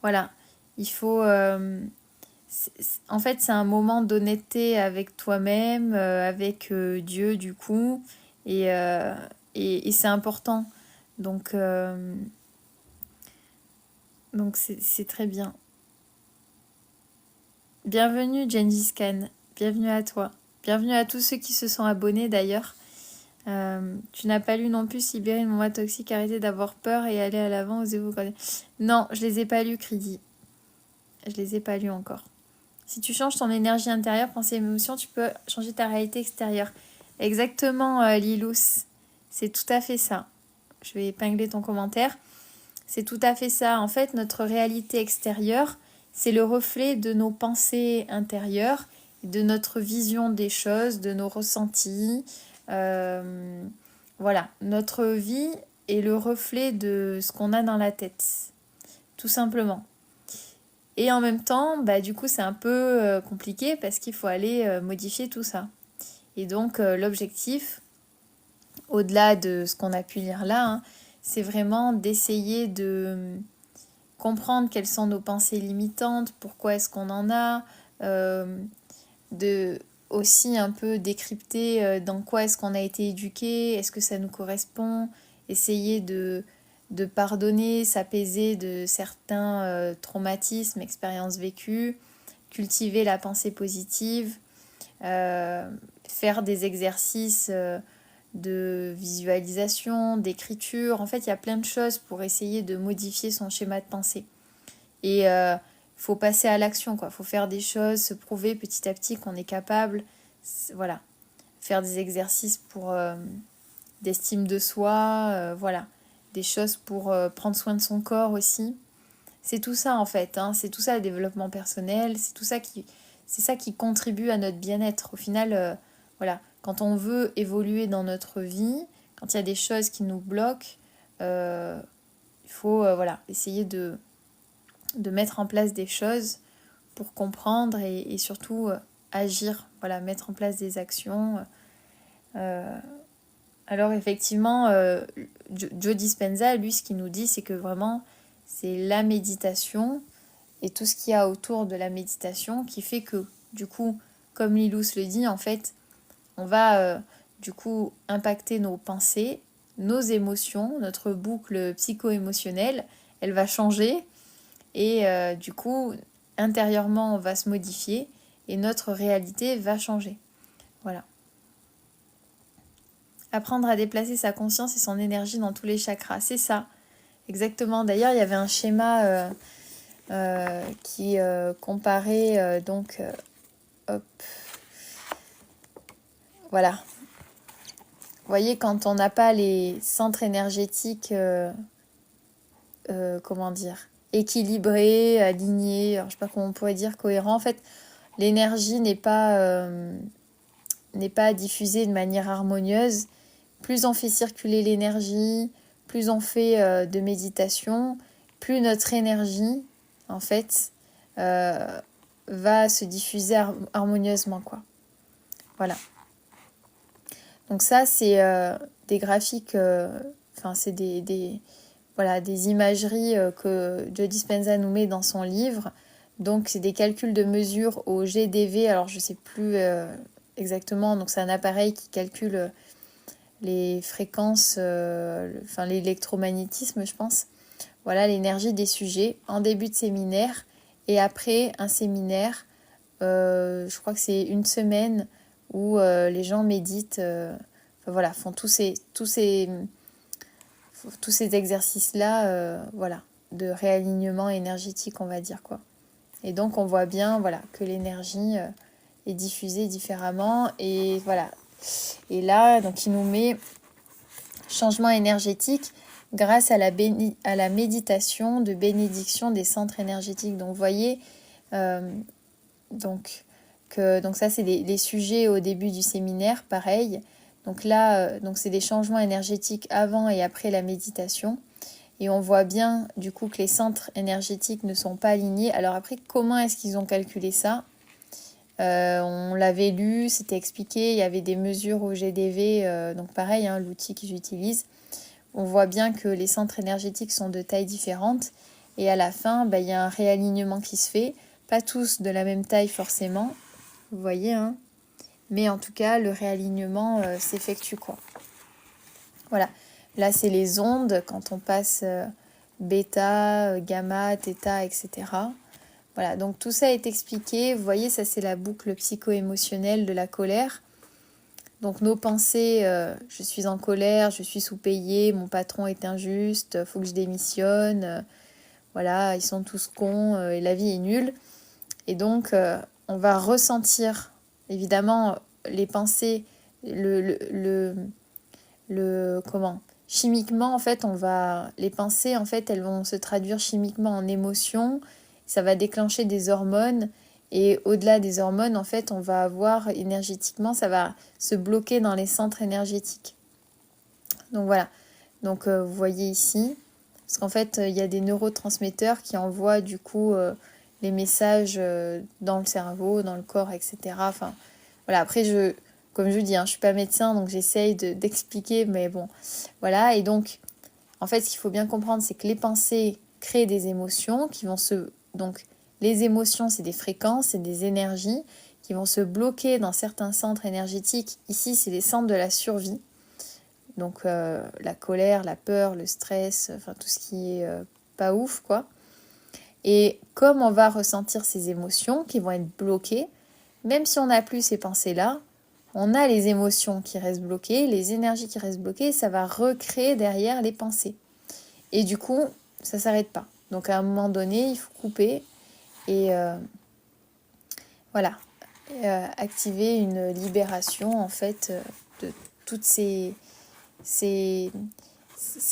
voilà, il faut... en fait, c'est un moment d'honnêteté avec toi-même, avec Dieu, du coup, et c'est important. Donc c'est très bien. Bienvenue Gengis Khan, bienvenue à toi. Bienvenue à tous ceux qui se sont abonnés d'ailleurs. Tu n'as pas lu non plus Libérer le moment toxique, arrêter d'avoir peur et aller à l'avant, osez-vous. Non, je les ai pas lus, Cridi. Je les ai pas lus encore. Si tu changes ton énergie intérieure, pensée, émotion, tu peux changer ta réalité extérieure. Exactement, Lilous. C'est tout à fait ça. Je vais épingler ton commentaire. C'est tout à fait ça. En fait, notre réalité extérieure, c'est le reflet de nos pensées intérieures, de notre vision des choses, de nos ressentis. Voilà, notre vie est le reflet de ce qu'on a dans la tête, tout simplement. Et en même temps, du coup, c'est un peu compliqué parce qu'il faut aller modifier tout ça. Et donc, l'objectif, au-delà de ce qu'on a pu lire là, c'est vraiment d'essayer de comprendre quelles sont nos pensées limitantes, pourquoi est-ce qu'on en a, de aussi un peu décrypter dans quoi est-ce qu'on a été éduqué, est-ce que ça nous correspond, essayer de pardonner, s'apaiser de certains traumatismes, expériences vécues, cultiver la pensée positive, faire des exercices de visualisation, d'écriture. En fait, il y a plein de choses pour essayer de modifier son schéma de pensée. Et faut passer à l'action, quoi. Faut faire des choses, se prouver petit à petit qu'on est capable. Voilà. Faire des exercices pour d'estime de soi, voilà. Des choses pour prendre soin de son corps aussi. C'est tout ça en fait, c'est tout ça le développement personnel, c'est ça qui contribue à notre bien-être. Au final, voilà, quand on veut évoluer dans notre vie, quand il y a des choses qui nous bloquent, il faut voilà, essayer de mettre en place des choses pour comprendre et surtout agir, voilà, mettre en place des actions. Alors effectivement, Joe Dispenza, lui, ce qu'il nous dit, c'est que vraiment, c'est la méditation et tout ce qu'il y a autour de la méditation qui fait que, du coup, comme Lilous le dit, en fait, on va du coup impacter nos pensées, nos émotions, notre boucle psycho-émotionnelle, elle va changer et du coup, intérieurement, on va se modifier et notre réalité va changer. Voilà. Apprendre à déplacer sa conscience et son énergie dans tous les chakras, c'est ça, exactement. D'ailleurs, il y avait un schéma qui comparait hop, voilà. Vous voyez, quand on n'a pas les centres énergétiques, comment dire, équilibrés, alignés, alors, je sais pas comment on pourrait dire, cohérents, en fait, l'énergie n'est pas diffusée de manière harmonieuse. Plus on fait circuler l'énergie, plus on fait de méditation, plus notre énergie, en fait, va se diffuser harmonieusement, quoi. Voilà. Donc ça, c'est des graphiques, c'est voilà, des imageries que Joe Dispenza nous met dans son livre. Donc c'est des calculs de mesure au GDV, alors je ne sais plus exactement, donc c'est un appareil qui calcule les fréquences, l'électromagnétisme, je pense. Voilà l'énergie des sujets en début de séminaire et après un séminaire, je crois que c'est une semaine où les gens méditent, voilà, font tous ces exercices-là, voilà, de réalignement énergétique, on va dire, quoi. Et donc on voit bien, voilà, que l'énergie est diffusée différemment et voilà. Et là, donc il nous met changement énergétique grâce à la méditation de bénédiction des centres énergétiques. Donc vous voyez, donc ça c'est les sujets au début du séminaire, pareil. Donc là, donc c'est des changements énergétiques avant et après la méditation. Et on voit bien du coup que les centres énergétiques ne sont pas alignés. Alors après, comment est-ce qu'ils ont calculé ça? On l'avait lu, c'était expliqué, il y avait des mesures au GDV, donc pareil, hein, l'outil qu'ils utilisent. On voit bien que les centres énergétiques sont de tailles différentes. Et à la fin, il y a un réalignement qui se fait. Pas tous de la même taille forcément, vous voyez, hein. Mais en tout cas, le réalignement s'effectue, quoi. Voilà. Là, c'est les ondes quand on passe bêta, gamma, θ, etc. Voilà, donc tout ça est expliqué. Vous voyez, ça c'est la boucle psycho-émotionnelle de la colère. Donc nos pensées, je suis en colère, je suis sous-payée, mon patron est injuste, faut que je démissionne, voilà, ils sont tous cons et la vie est nulle. Et donc on va ressentir évidemment les pensées, comment chimiquement en fait les pensées en fait elles vont se traduire chimiquement en émotions, ça va déclencher des hormones et au-delà des hormones en fait on va avoir énergétiquement ça va se bloquer dans les centres énergétiques. Donc voilà, donc vous voyez ici parce qu'en fait il y a des neurotransmetteurs qui envoient du coup les messages dans le cerveau, dans le corps, etc. Enfin voilà, après comme je vous dis, hein, je suis pas médecin, donc j'essaye d'expliquer, mais bon, voilà. Et donc, en fait, ce qu'il faut bien comprendre, c'est que les pensées créent des émotions qui vont se... Donc, les émotions, c'est des fréquences, c'est des énergies qui vont se bloquer dans certains centres énergétiques. Ici, c'est les centres de la survie. Donc, la colère, la peur, le stress, enfin, tout ce qui est pas ouf, quoi. Et comme on va ressentir ces émotions qui vont être bloquées, même si on n'a plus ces pensées-là, on a les émotions qui restent bloquées, les énergies qui restent bloquées, et ça va recréer derrière les pensées. Et du coup, ça ne s'arrête pas. Donc à un moment donné, il faut couper et voilà, activer une libération en fait de toutes ces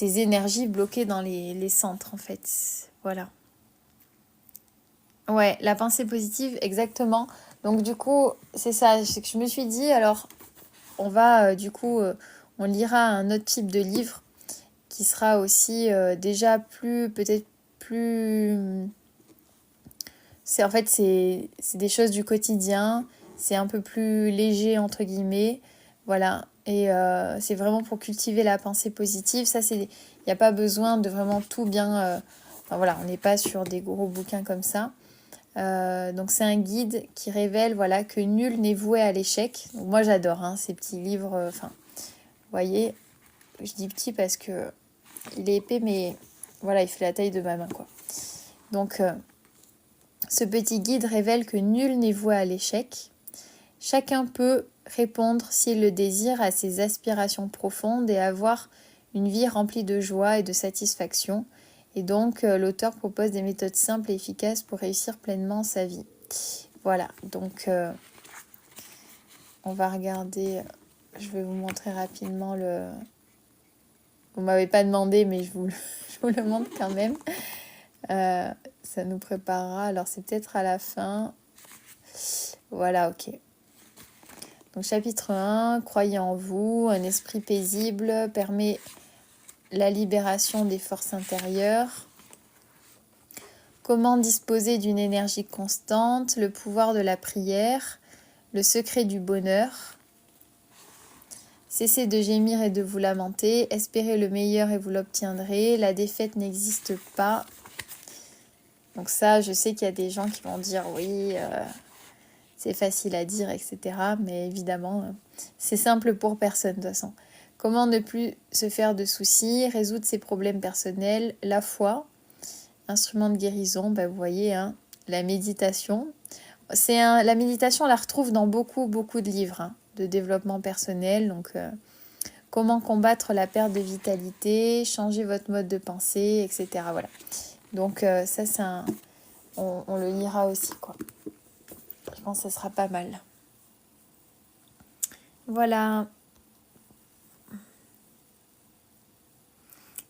énergies bloquées dans les centres en fait. Voilà. Ouais, la pensée positive, exactement. Donc du coup, c'est ça, c'est que je me suis dit, alors on va on lira un autre type de livre qui sera aussi déjà peut-être plus... C'est en fait, c'est des choses du quotidien, c'est un peu plus léger entre guillemets, voilà. Et c'est vraiment pour cultiver la pensée positive. Ça, il n'y a pas besoin de vraiment tout bien... Enfin voilà, on n'est pas sur des gros bouquins comme ça. Donc c'est un guide qui révèle voilà, que nul n'est voué à l'échec. Donc, moi j'adore hein, ces petits livres. Vous voyez, je dis petit parce que il est épais, mais voilà, il fait la taille de ma main, quoi. Donc ce petit guide révèle que nul n'est voué à l'échec. Chacun peut répondre s'il le désire à ses aspirations profondes et avoir une vie remplie de joie et de satisfaction. Et donc, l'auteur propose des méthodes simples et efficaces pour réussir pleinement sa vie. Voilà, donc on va regarder, je vais vous montrer rapidement le... Vous ne m'avez pas demandé, mais je vous le montre quand même. Ça nous préparera, alors c'est peut-être à la fin. Voilà, ok. Donc chapitre 1, croyez en vous, un esprit paisible permet la libération des forces intérieures. Comment disposer d'une énergie constante, le pouvoir de la prière, le secret du bonheur. Cessez de gémir et de vous lamenter, espérez le meilleur et vous l'obtiendrez, la défaite n'existe pas. Donc ça, je sais qu'il y a des gens qui vont dire oui, c'est facile à dire, etc. Mais évidemment, c'est simple pour personne de toute façon. Comment ne plus se faire de soucis, résoudre ses problèmes personnels, la foi, instrument de guérison, vous voyez, hein, la méditation. La méditation, on la retrouve dans beaucoup de livres hein, de développement personnel. Donc, comment combattre la perte de vitalité, changer votre mode de pensée, etc. Voilà. Donc, ça, on le lira aussi, quoi. Je pense que ça sera pas mal. Voilà.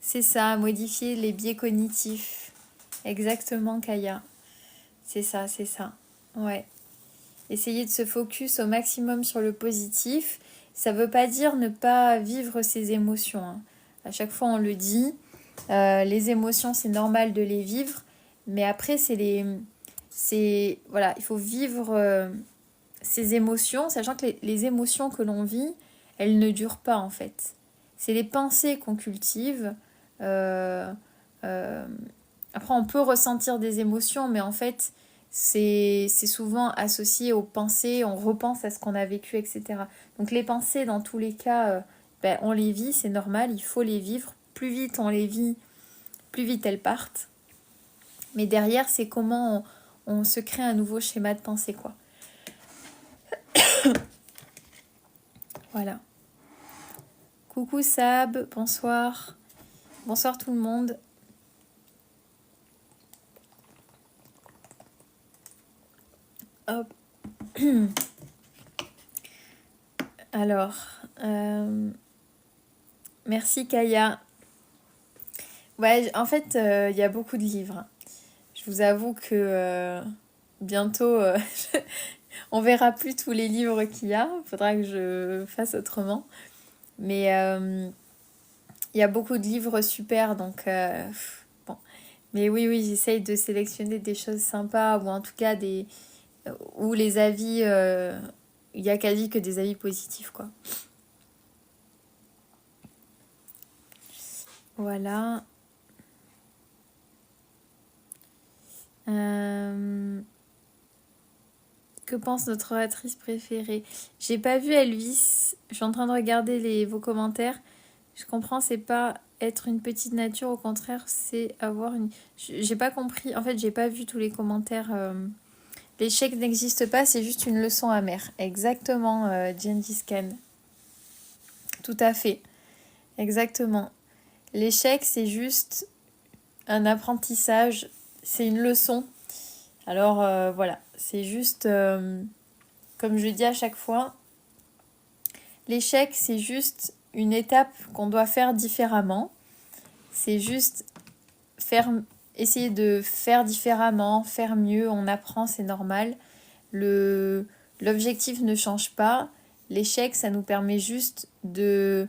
C'est ça, modifier les biais cognitifs. Exactement, Kaya. C'est ça, c'est ça. Ouais. Essayer de se focus au maximum sur le positif Ça veut pas dire ne pas vivre ses émotions, hein. À chaque fois, on le dit. Les émotions, c'est normal de les vivre. Mais après, voilà, il faut vivre ces émotions, sachant que les émotions que l'on vit, elles ne durent pas, en fait. C'est les pensées qu'on cultive. Euh, euh, Après, on peut ressentir des émotions, mais en fait, c'est souvent associé aux pensées, on repense à ce qu'on a vécu, etc. Donc les pensées, dans tous les cas, on les vit, c'est normal, il faut les vivre. Plus vite on les vit, plus vite elles partent. Mais derrière, c'est comment on se crée un nouveau schéma de pensée, quoi. Voilà. Coucou Sab, bonsoir. Bonsoir tout le monde. Hop. Alors, merci Kaya. Ouais, en fait, il y a beaucoup de livres. Je vous avoue que bientôt, on verra plus tous les livres qu'il y a. Il faudra que je fasse autrement. Mais il y a beaucoup de livres super, donc bon. Mais oui, oui, j'essaye de sélectionner des choses sympas, ou en tout cas où les avis, il y a quasi que des avis positifs, quoi. Voilà. Que pense notre oratrice préférée? J'ai pas vu Elvis. Je suis en train de regarder vos commentaires. Je comprends, c'est pas être une petite nature, au contraire, c'est avoir une... J'ai pas compris. En fait, j'ai pas vu tous les commentaires. L'échec n'existe pas, c'est juste une leçon amère. Exactement, Gengis Khan. Tout à fait. Exactement. L'échec, c'est juste un apprentissage. C'est une leçon. Alors, voilà. C'est juste... comme je dis à chaque fois, l'échec, c'est juste une étape qu'on doit faire différemment. C'est juste essayer de faire différemment, faire mieux, on apprend, c'est normal. L'objectif ne change pas. L'échec, ça nous permet juste de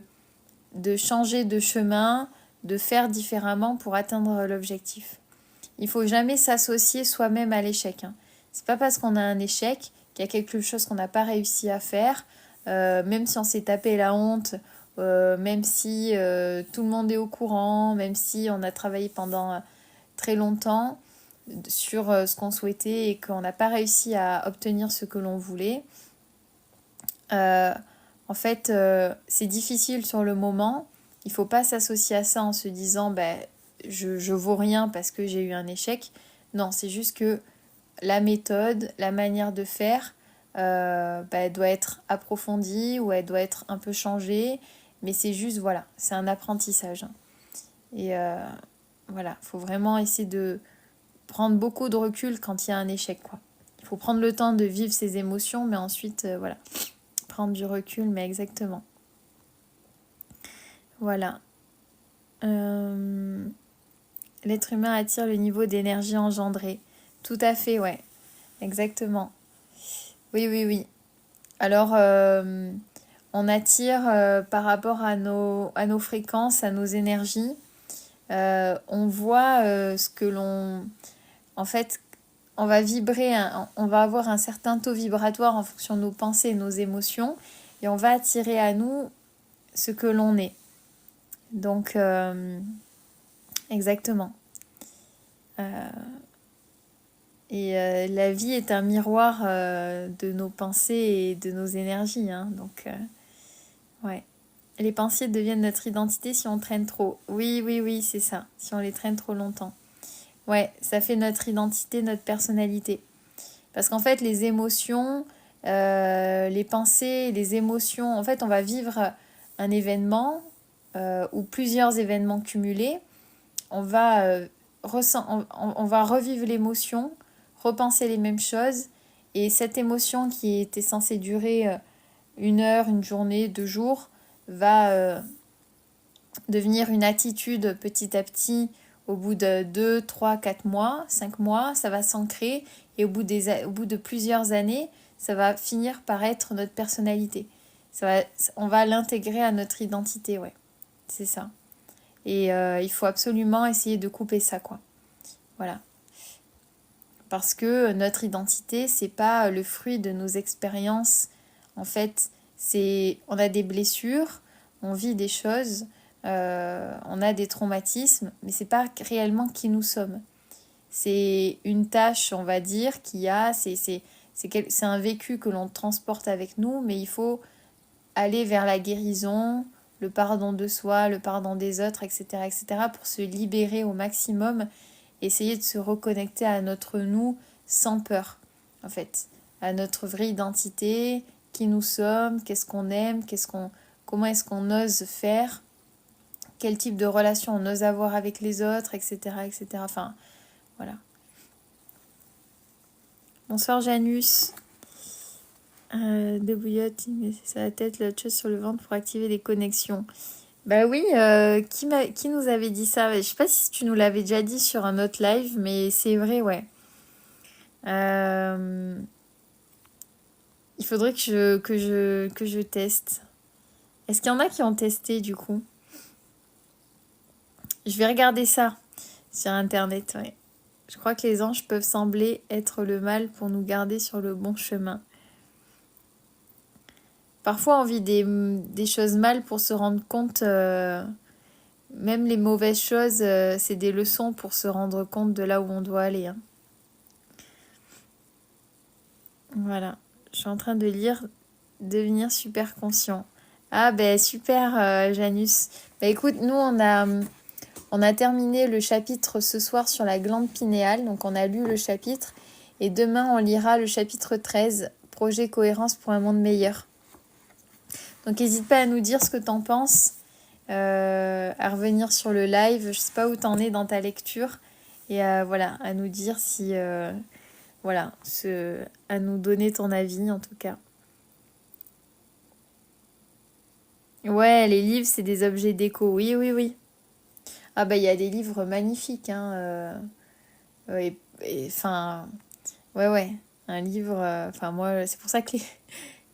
changer de chemin, de faire différemment pour atteindre l'objectif. Il faut jamais s'associer soi-même à l'échec, hein. C'est pas parce qu'on a un échec qu'il y a quelque chose qu'on n'a pas réussi à faire, même si on s'est tapé la honte, même si tout le monde est au courant, même si on a travaillé pendant très longtemps sur ce qu'on souhaitait et qu'on n'a pas réussi à obtenir ce que l'on voulait. En fait, c'est difficile sur le moment. Il faut pas s'associer à ça en se disant je vaux rien parce que j'ai eu un échec. Non, c'est juste que la méthode, la manière de faire, elle doit être approfondie ou elle doit être un peu changée. Mais c'est juste, voilà, c'est un apprentissage, hein. Et voilà, il faut vraiment essayer de prendre beaucoup de recul quand il y a un échec, quoi. Il faut prendre le temps de vivre ses émotions, mais ensuite, voilà, prendre du recul, mais exactement. Voilà. L'être humain attire le niveau d'énergie engendré. Tout à fait, ouais. Exactement. Oui, oui, oui. Alors, on attire par rapport à nos fréquences, à nos énergies. On voit ce que l'on... En fait, on va vibrer, on va avoir un certain taux vibratoire en fonction de nos pensées et nos émotions. Et on va attirer à nous ce que l'on est. Donc, exactement. La vie est un miroir de nos pensées et de nos énergies, hein. Donc, ouais. Les pensées deviennent notre identité si on traîne trop. Oui, oui, oui, c'est ça. Si on les traîne trop longtemps. Ouais, ça fait notre identité, notre personnalité. Parce qu'en fait, les émotions, les pensées, les émotions, en fait, on va vivre un événement ou plusieurs événements cumulés. On va, on va revivre l'émotion, repenser les mêmes choses. Et cette émotion qui était censée durer 1 heure, une journée, 2 jours, va devenir une attitude petit à petit au bout de 2, 3, 4 mois, 5 mois, ça va s'ancrer et au bout de plusieurs années, ça va finir par être notre personnalité. on va l'intégrer à notre identité, ouais. C'est ça. Et il faut absolument essayer de couper ça, quoi. Voilà. Parce que notre identité, c'est pas le fruit de nos expériences. En fait, on a des blessures, on vit des choses, on a des traumatismes, mais c'est pas réellement qui nous sommes. C'est une tâche, on va dire, c'est un vécu que l'on transporte avec nous, mais il faut aller vers la guérison, le pardon de soi, le pardon des autres, etc., etc., pour se libérer au maximum, essayer de se reconnecter à notre nous sans peur, en fait, à notre vraie identité, qui nous sommes, qu'est-ce qu'on aime, comment est-ce qu'on ose faire, quel type de relation on ose avoir avec les autres, etc., etc. Enfin, voilà. Bonsoir Janus. Des bouillottes, mais c'est la tête, l'autre chose sur le ventre pour activer des connexions. Bah oui, qui nous avait dit ça? Je sais pas si tu nous l'avais déjà dit sur un autre live, mais c'est vrai, ouais. Il faudrait que je teste. Est-ce qu'il y en a qui ont testé du coup? Je vais regarder ça sur internet, ouais. Je crois que les anges peuvent sembler être le mal pour nous garder sur le bon chemin. Parfois, on vit des choses mal pour se rendre compte, même les mauvaises choses, c'est des leçons pour se rendre compte de là où on doit aller, hein. Voilà, je suis en train de lire Devenir super conscient. Ah ben super, Janus. Bah écoute, nous on a terminé le chapitre ce soir sur la glande pinéale, donc on a lu le chapitre, et demain on lira le chapitre 13, Projet cohérence pour un monde meilleur. Donc n'hésite pas à nous dire ce que t'en penses, à revenir sur le live, je sais pas où t'en es dans ta lecture, et voilà, à nous dire si, voilà, à nous donner ton avis en tout cas. Ouais, les livres, c'est des objets déco, oui, oui, oui. Ah bah il y a des livres magnifiques, hein, enfin, ouais, ouais, un livre, enfin moi, c'est pour ça que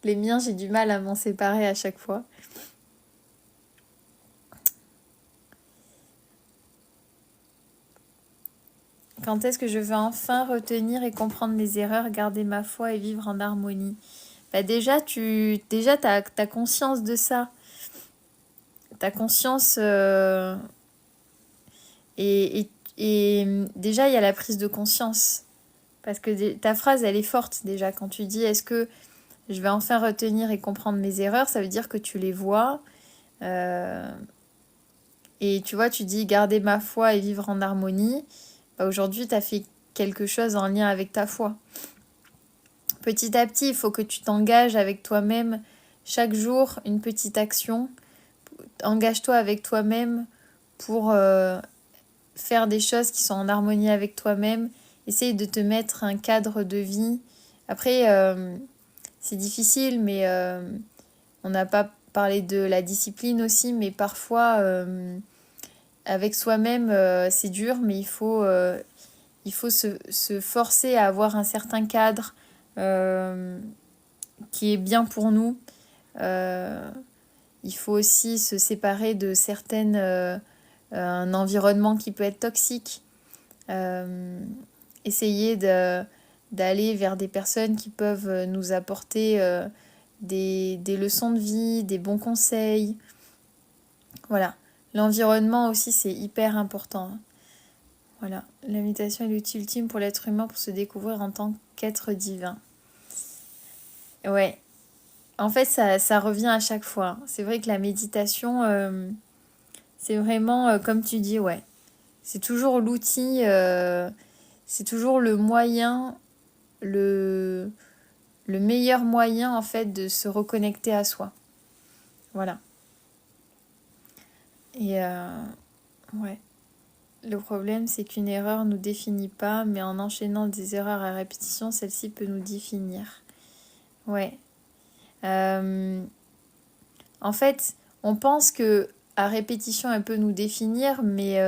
les miens, j'ai du mal à m'en séparer à chaque fois. Quand est-ce que je vais enfin retenir et comprendre mes erreurs, garder ma foi et vivre en harmonie? Bah déjà t'as conscience de ça. T'as conscience et déjà il y a la prise de conscience. Parce que ta phrase, elle est forte déjà. Quand tu dis est-ce que je vais enfin retenir et comprendre mes erreurs, ça veut dire que tu les vois. Euh, et tu vois, tu dis garder ma foi et vivre en harmonie. Bah, aujourd'hui, tu as fait quelque chose en lien avec ta foi. Petit à petit, il faut que tu t'engages avec toi-même chaque jour, une petite action. Engage-toi avec toi-même pour faire des choses qui sont en harmonie avec toi-même. Essaye de te mettre un cadre de vie. Après, c'est difficile, mais on n'a pas parlé de la discipline aussi, mais parfois, avec soi-même, c'est dur, mais il faut se forcer à avoir un certain cadre qui est bien pour nous. Euh, il faut aussi se séparer de un environnement qui peut être toxique. Essayer d'aller vers des personnes qui peuvent nous apporter des leçons de vie, des bons conseils. Voilà. L'environnement aussi, c'est hyper important. Voilà. La méditation est l'outil ultime pour l'être humain pour se découvrir en tant qu'être divin. Ouais. En fait, ça revient à chaque fois. C'est vrai que la méditation, c'est vraiment, comme tu dis, ouais. C'est toujours l'outil, c'est toujours le moyen, le, le meilleur moyen, en fait, de se reconnecter à soi. Voilà. Et ouais. Le problème, c'est qu'une erreur ne nous définit pas, mais en enchaînant des erreurs à répétition, celle-ci peut nous définir. Ouais. Euh, En fait, on pense que à répétition, elle peut nous définir, mais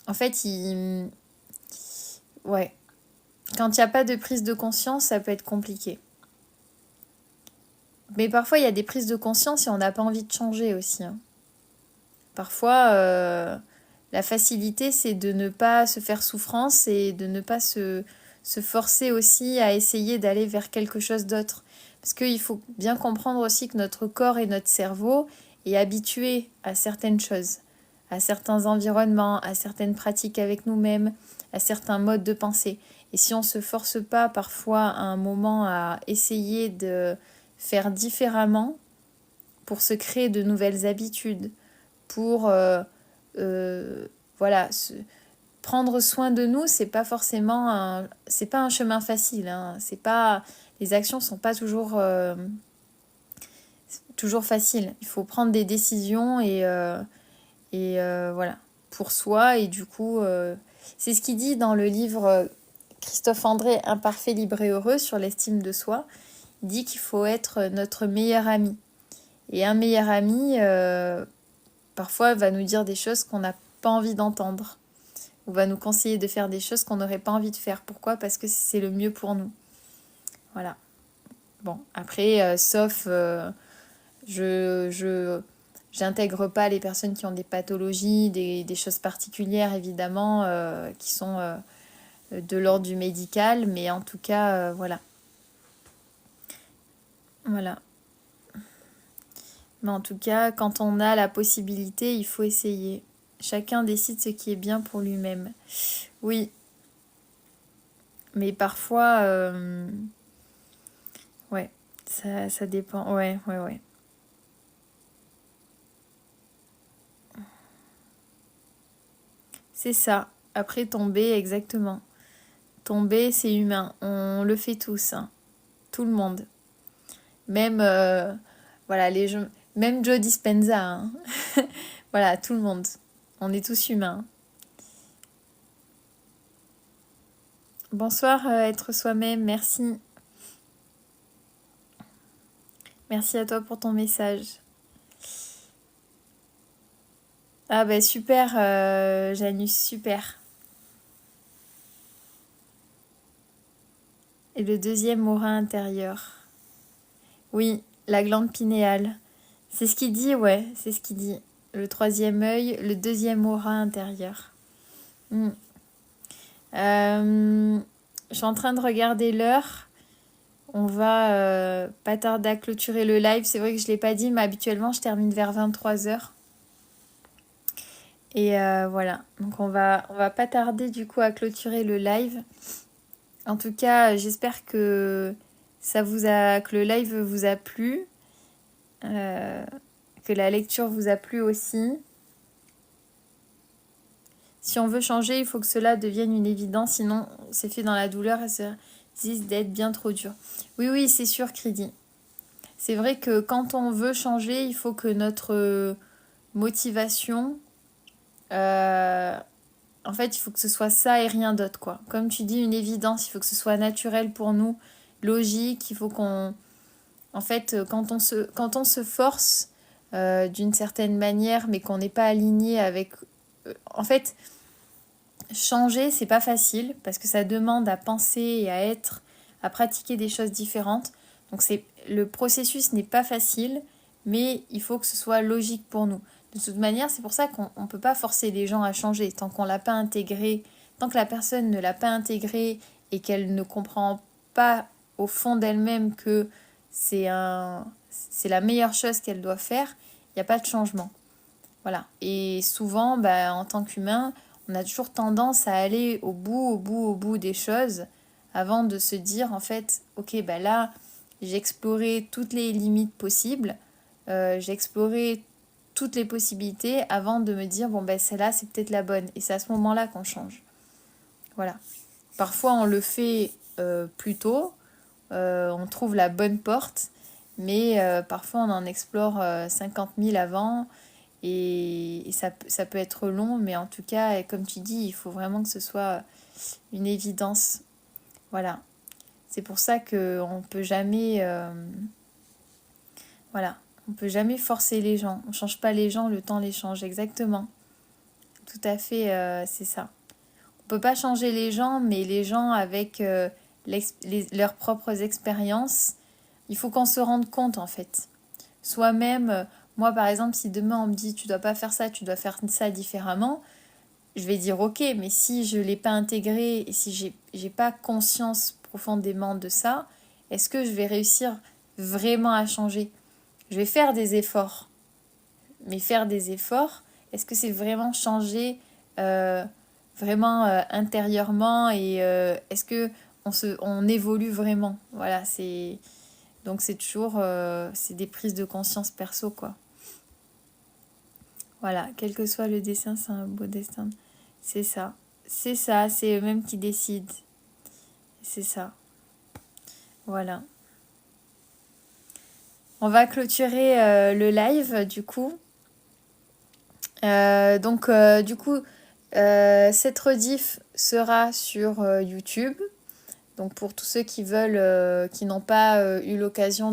en fait, ouais. Quand il n'y a pas de prise de conscience, ça peut être compliqué. Mais parfois, il y a des prises de conscience et on n'a pas envie de changer aussi, hein. Parfois, la facilité, c'est de ne pas se faire souffrance et de ne pas se forcer aussi à essayer d'aller vers quelque chose d'autre. Parce qu'il faut bien comprendre aussi que notre corps et notre cerveau est habitué à certaines choses, à certains environnements, à certaines pratiques avec nous-mêmes, à certains modes de pensée. Et si on ne se force pas parfois à un moment à essayer de faire différemment pour se créer de nouvelles habitudes, pour voilà, prendre soin de nous, c'est pas forcément c'est pas un chemin facile, hein. C'est pas, les actions sont pas toujours faciles. Il faut prendre des décisions et voilà, pour soi. Et du coup, c'est ce qu'il dit dans le livre Christophe André, Imparfait, libre et heureux, sur l'estime de soi. Il dit qu'il faut être notre meilleur ami. Et un meilleur ami, parfois, va nous dire des choses qu'on n'a pas envie d'entendre. Ou va nous conseiller de faire des choses qu'on n'aurait pas envie de faire. Pourquoi ? Parce que c'est le mieux pour nous. Voilà. Bon, après, sauf... j'intègre pas les personnes qui ont des pathologies, des choses particulières, évidemment, qui sont de l'ordre du médical. Mais en tout cas, voilà. Voilà. Mais en tout cas, quand on a la possibilité, il faut essayer. Chacun décide ce qui est bien pour lui-même. Oui, mais parfois, ouais, ça dépend. Ouais, ouais, ouais. C'est ça. Après, tomber, exactement. Tomber, c'est humain. On le fait tous, hein. Tout le monde. Même, voilà, les gens, même Joe Dispenza, hein. Voilà, tout le monde. On est tous humains. Bonsoir, être soi-même. Merci. Merci à toi pour ton message. Ah bah super, Janus, super. Et le deuxième aura intérieur. Oui, la glande pinéale. C'est ce qu'il dit, ouais, c'est ce qu'il dit. Le troisième œil, le deuxième aura intérieur. Hmm. Je suis en train de regarder l'heure. On va pas tarder à clôturer le live. C'est vrai que je ne l'ai pas dit, mais habituellement, je termine vers 23h. Et voilà. Donc, on va pas tarder du coup à clôturer le live. En tout cas, j'espère que que le live vous a plu. Que la lecture vous a plu aussi. Si on veut changer, il faut que cela devienne une évidence, sinon c'est fait dans la douleur et ça risque d'être bien trop dur. Oui, oui, c'est sûr, Cridi. C'est vrai que quand on veut changer, il faut que notre motivation, euh, en fait, il faut que ce soit ça et rien d'autre, quoi. Comme tu dis, une évidence, il faut que ce soit naturel pour nous, logique, il faut qu'on... En fait, quand on se force d'une certaine manière, mais qu'on n'est pas aligné avec... En fait, changer, c'est pas facile parce que ça demande à penser et à être, à pratiquer des choses différentes. Donc le processus n'est pas facile, mais il faut que ce soit logique pour nous. De toute manière, c'est pour ça qu'on ne peut pas forcer les gens à changer tant qu'on l'a pas intégré, tant que la personne ne l'a pas intégré et qu'elle ne comprend pas au fond d'elle-même que c'est la meilleure chose qu'elle doit faire, il n'y a pas de changement. Voilà. Et souvent, en tant qu'humain, on a toujours tendance à aller au bout des choses avant de se dire, en fait, ok, là, j'ai exploré toutes les limites possibles, j'ai exploré toutes les possibilités avant de me dire, bon, celle-là, c'est peut-être la bonne. Et c'est à ce moment-là qu'on change. Voilà. Parfois, on le fait plus tôt, on trouve la bonne porte, mais parfois, on en explore 50 000 avant. Et ça peut être long, mais en tout cas, comme tu dis, il faut vraiment que ce soit une évidence. Voilà. C'est pour ça qu'on peut jamais... voilà. On peut jamais forcer les gens. On change pas les gens, le temps les change. Exactement. Tout à fait, c'est ça. On peut pas changer les gens, mais les gens avec leurs propres expériences, il faut qu'on se rende compte en fait. Soi-même, moi par exemple, si demain on me dit tu dois pas faire ça, tu dois faire ça différemment, je vais dire ok, mais si je l'ai pas intégré et si j'ai pas conscience profondément de ça, est-ce que je vais réussir vraiment à changer? Je vais faire des efforts, mais faire des efforts, est-ce que c'est vraiment changer vraiment intérieurement et est-ce que on évolue vraiment? Voilà, donc c'est toujours c'est des prises de conscience perso quoi. Voilà, quel que soit le destin, c'est un beau destin. C'est ça. C'est ça, c'est eux-mêmes qui décident. C'est ça. Voilà. On va clôturer le live du coup. Du coup, cette rediff sera sur YouTube. Donc pour tous ceux qui veulent, qui n'ont pas eu l'occasion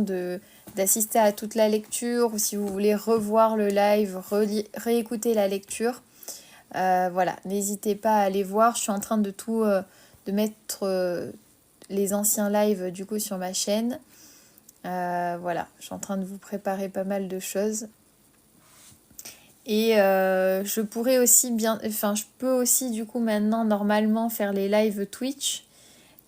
d'assister à toute la lecture ou si vous voulez revoir le live, réécouter la lecture, voilà, n'hésitez pas à aller voir. Je suis en train de mettre les anciens lives du coup sur ma chaîne. Voilà, je suis en train de vous préparer pas mal de choses. Et je pourrais aussi je peux aussi du coup maintenant normalement faire les lives Twitch.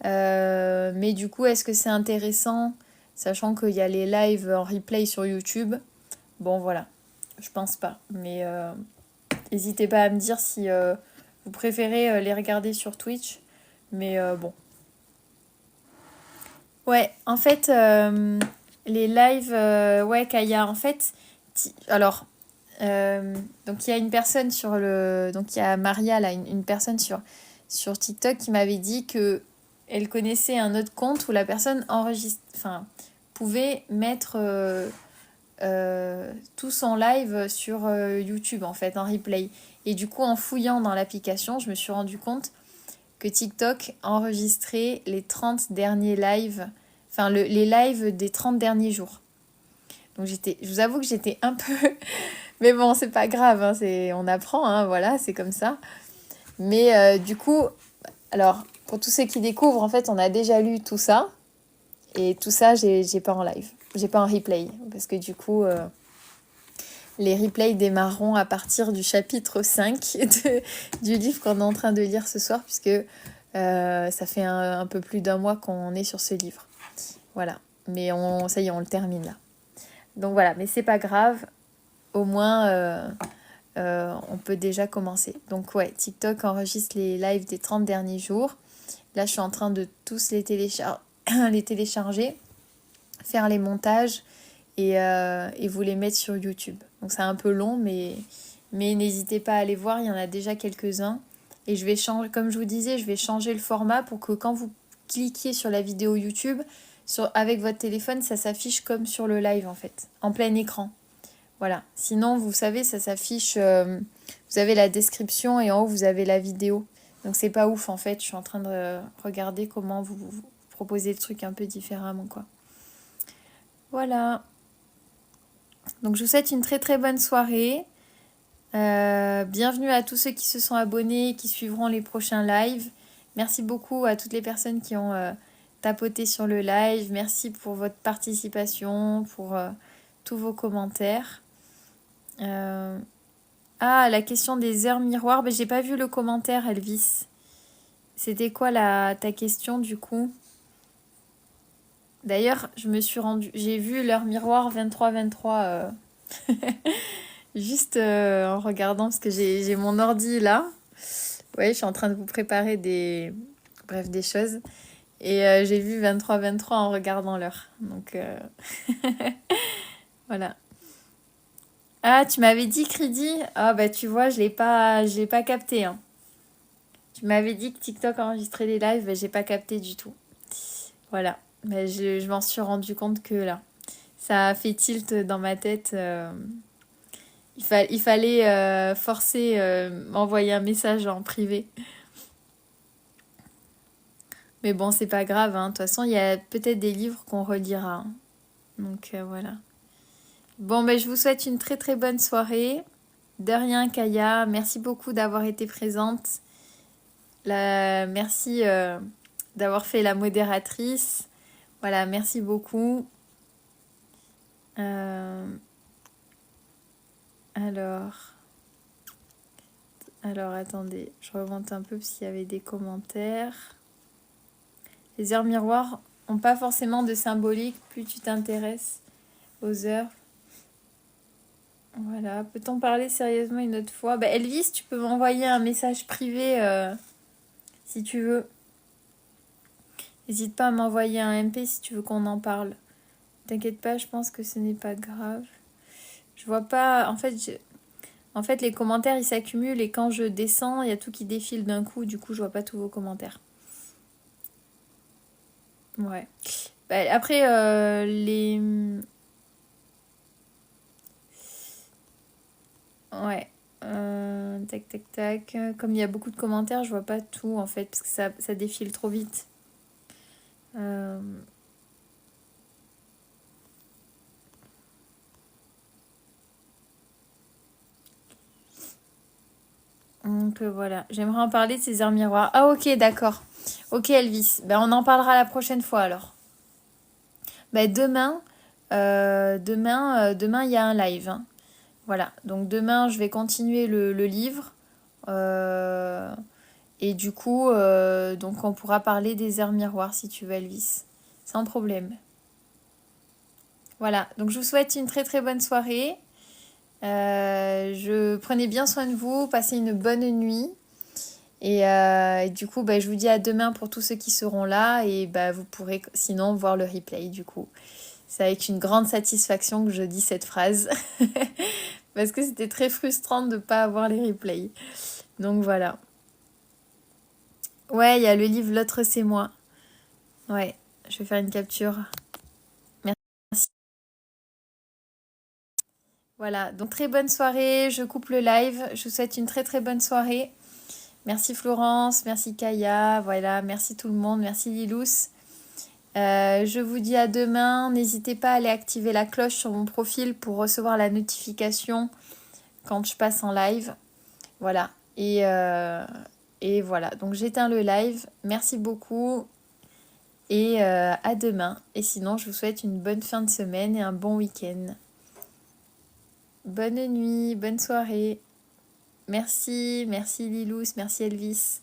Mais du coup, est-ce que c'est intéressant, sachant qu'il y a les lives en replay sur YouTube? Bon, voilà, je pense pas. Mais n'hésitez pas à me dire si vous préférez les regarder sur Twitch. Mais bon. Ouais, en fait, les lives, ouais, Kaya, en fait, alors, donc il y a une personne donc il y a Maria, là, une personne sur TikTok qui m'avait dit que elle connaissait un autre compte où la personne pouvait mettre tout son live sur YouTube, en fait, en replay. Et du coup, en fouillant dans l'application, je me suis rendu compte que TikTok enregistrait les 30 derniers lives, les lives des 30 derniers jours. Donc je vous avoue que j'étais un peu... Mais bon, c'est pas grave, hein, on apprend, hein, voilà, c'est comme ça. Mais du coup, alors, pour tous ceux qui découvrent, en fait, on a déjà lu tout ça. Et tout ça, j'ai pas en live. J'ai pas en replay. Parce que du coup, les replays démarreront à partir du chapitre 5 du livre qu'on est en train de lire ce soir, puisque ça fait un peu plus d'un mois qu'on est sur ce livre. Voilà. Mais ça y est, on le termine là. Donc voilà, mais c'est pas grave. Au moins, on peut déjà commencer. Donc ouais, TikTok enregistre les lives des 30 derniers jours. Là, je suis en train de tous les télécharger, faire les montages et vous les mettre sur YouTube. Donc c'est un peu long, mais n'hésitez pas à aller voir, il y en a déjà quelques-uns. Et je vais changer, comme je vous disais, je vais changer le format pour que quand vous cliquiez sur la vidéo YouTube, avec votre téléphone, ça s'affiche comme sur le live en fait, en plein écran. Voilà. Sinon, vous savez, ça s'affiche, vous avez la description et en haut, vous avez la vidéo. Donc c'est pas ouf en fait, je suis en train de regarder comment vous proposez le truc un peu différemment quoi. Voilà. Donc je vous souhaite une très très bonne soirée. Bienvenue à tous ceux qui se sont abonnés et qui suivront les prochains lives. Merci beaucoup à toutes les personnes qui ont tapoté sur le live. Merci pour votre participation, pour tous vos commentaires. La question des heures miroirs. Ben, j'ai pas vu le commentaire, Elvis. C'était quoi ta question du coup? D'ailleurs, j'ai vu l'heure miroir 23-23 juste en regardant parce que j'ai mon ordi là. Ouais, je suis en train de vous préparer des choses. Et j'ai vu 23-23 en regardant l'heure. Donc voilà. Ah, tu m'avais dit Cridi? Ah bah tu vois, je l'ai pas capté, hein. Tu m'avais dit que TikTok enregistrait les lives, mais j'ai pas capté du tout. Voilà. Mais je m'en suis rendu compte que là, ça a fait tilt dans ma tête. Il fallait forcer m'envoyer un message en privé. Mais bon, c'est pas grave, hein. De toute façon, il y a peut-être des livres qu'on relira, hein. Donc voilà. Bon, ben, je vous souhaite une très très bonne soirée. De rien, Kaya. Merci beaucoup d'avoir été présente. Merci d'avoir fait la modératrice. Voilà, merci beaucoup. Euh, alors, attendez, je remonte un peu parce qu'il y avait des commentaires. Les heures miroirs n'ont pas forcément de symbolique, plus tu t'intéresses aux heures. Voilà, peut-on parler sérieusement une autre fois? Bah, Elvis, tu peux m'envoyer un message privé si tu veux. N'hésite pas à m'envoyer un MP si tu veux qu'on en parle. T'inquiète pas, je pense que ce n'est pas grave. Je vois pas. En fait, les commentaires ils s'accumulent et quand je descends, il y a tout qui défile d'un coup. Du coup, je vois pas tous vos commentaires. Ouais. Bah, après, les. Ouais. Tac, tac, tac. Comme il y a beaucoup de commentaires, je vois pas tout en fait, parce que ça défile trop vite. Euh, Donc voilà, j'aimerais en parler de ces heures miroirs. Ah ok, d'accord. Ok Elvis, ben, on en parlera la prochaine fois alors. Ben, demain il y a un live, hein. Voilà, donc demain je vais continuer le livre. Euh, et du coup, donc on pourra parler des heures miroirs si tu veux Elvis. Sans problème. Voilà, donc je vous souhaite une très très bonne soirée. Prenez bien soin de vous, passez une bonne nuit. Et du coup, bah, je vous dis à demain pour tous ceux qui seront là. Et bah, vous pourrez sinon voir le replay du coup. C'est avec une grande satisfaction que je dis cette phrase. Parce que c'était très frustrant de ne pas avoir les replays. Donc voilà. Ouais, il y a le livre L'autre c'est moi. Ouais, je vais faire une capture. Merci. Voilà, donc très bonne soirée. Je coupe le live. Je vous souhaite une très très bonne soirée. Merci Florence, merci Kaya, voilà, merci tout le monde, merci Lilous. Je vous dis à demain. N'hésitez pas à aller activer la cloche sur mon profil pour recevoir la notification quand je passe en live. Voilà. Et voilà. Donc j'éteins le live. Merci beaucoup. Et à demain. Et sinon, je vous souhaite une bonne fin de semaine et un bon week-end. Bonne nuit, bonne soirée. Merci, merci Lilous, merci Elvis.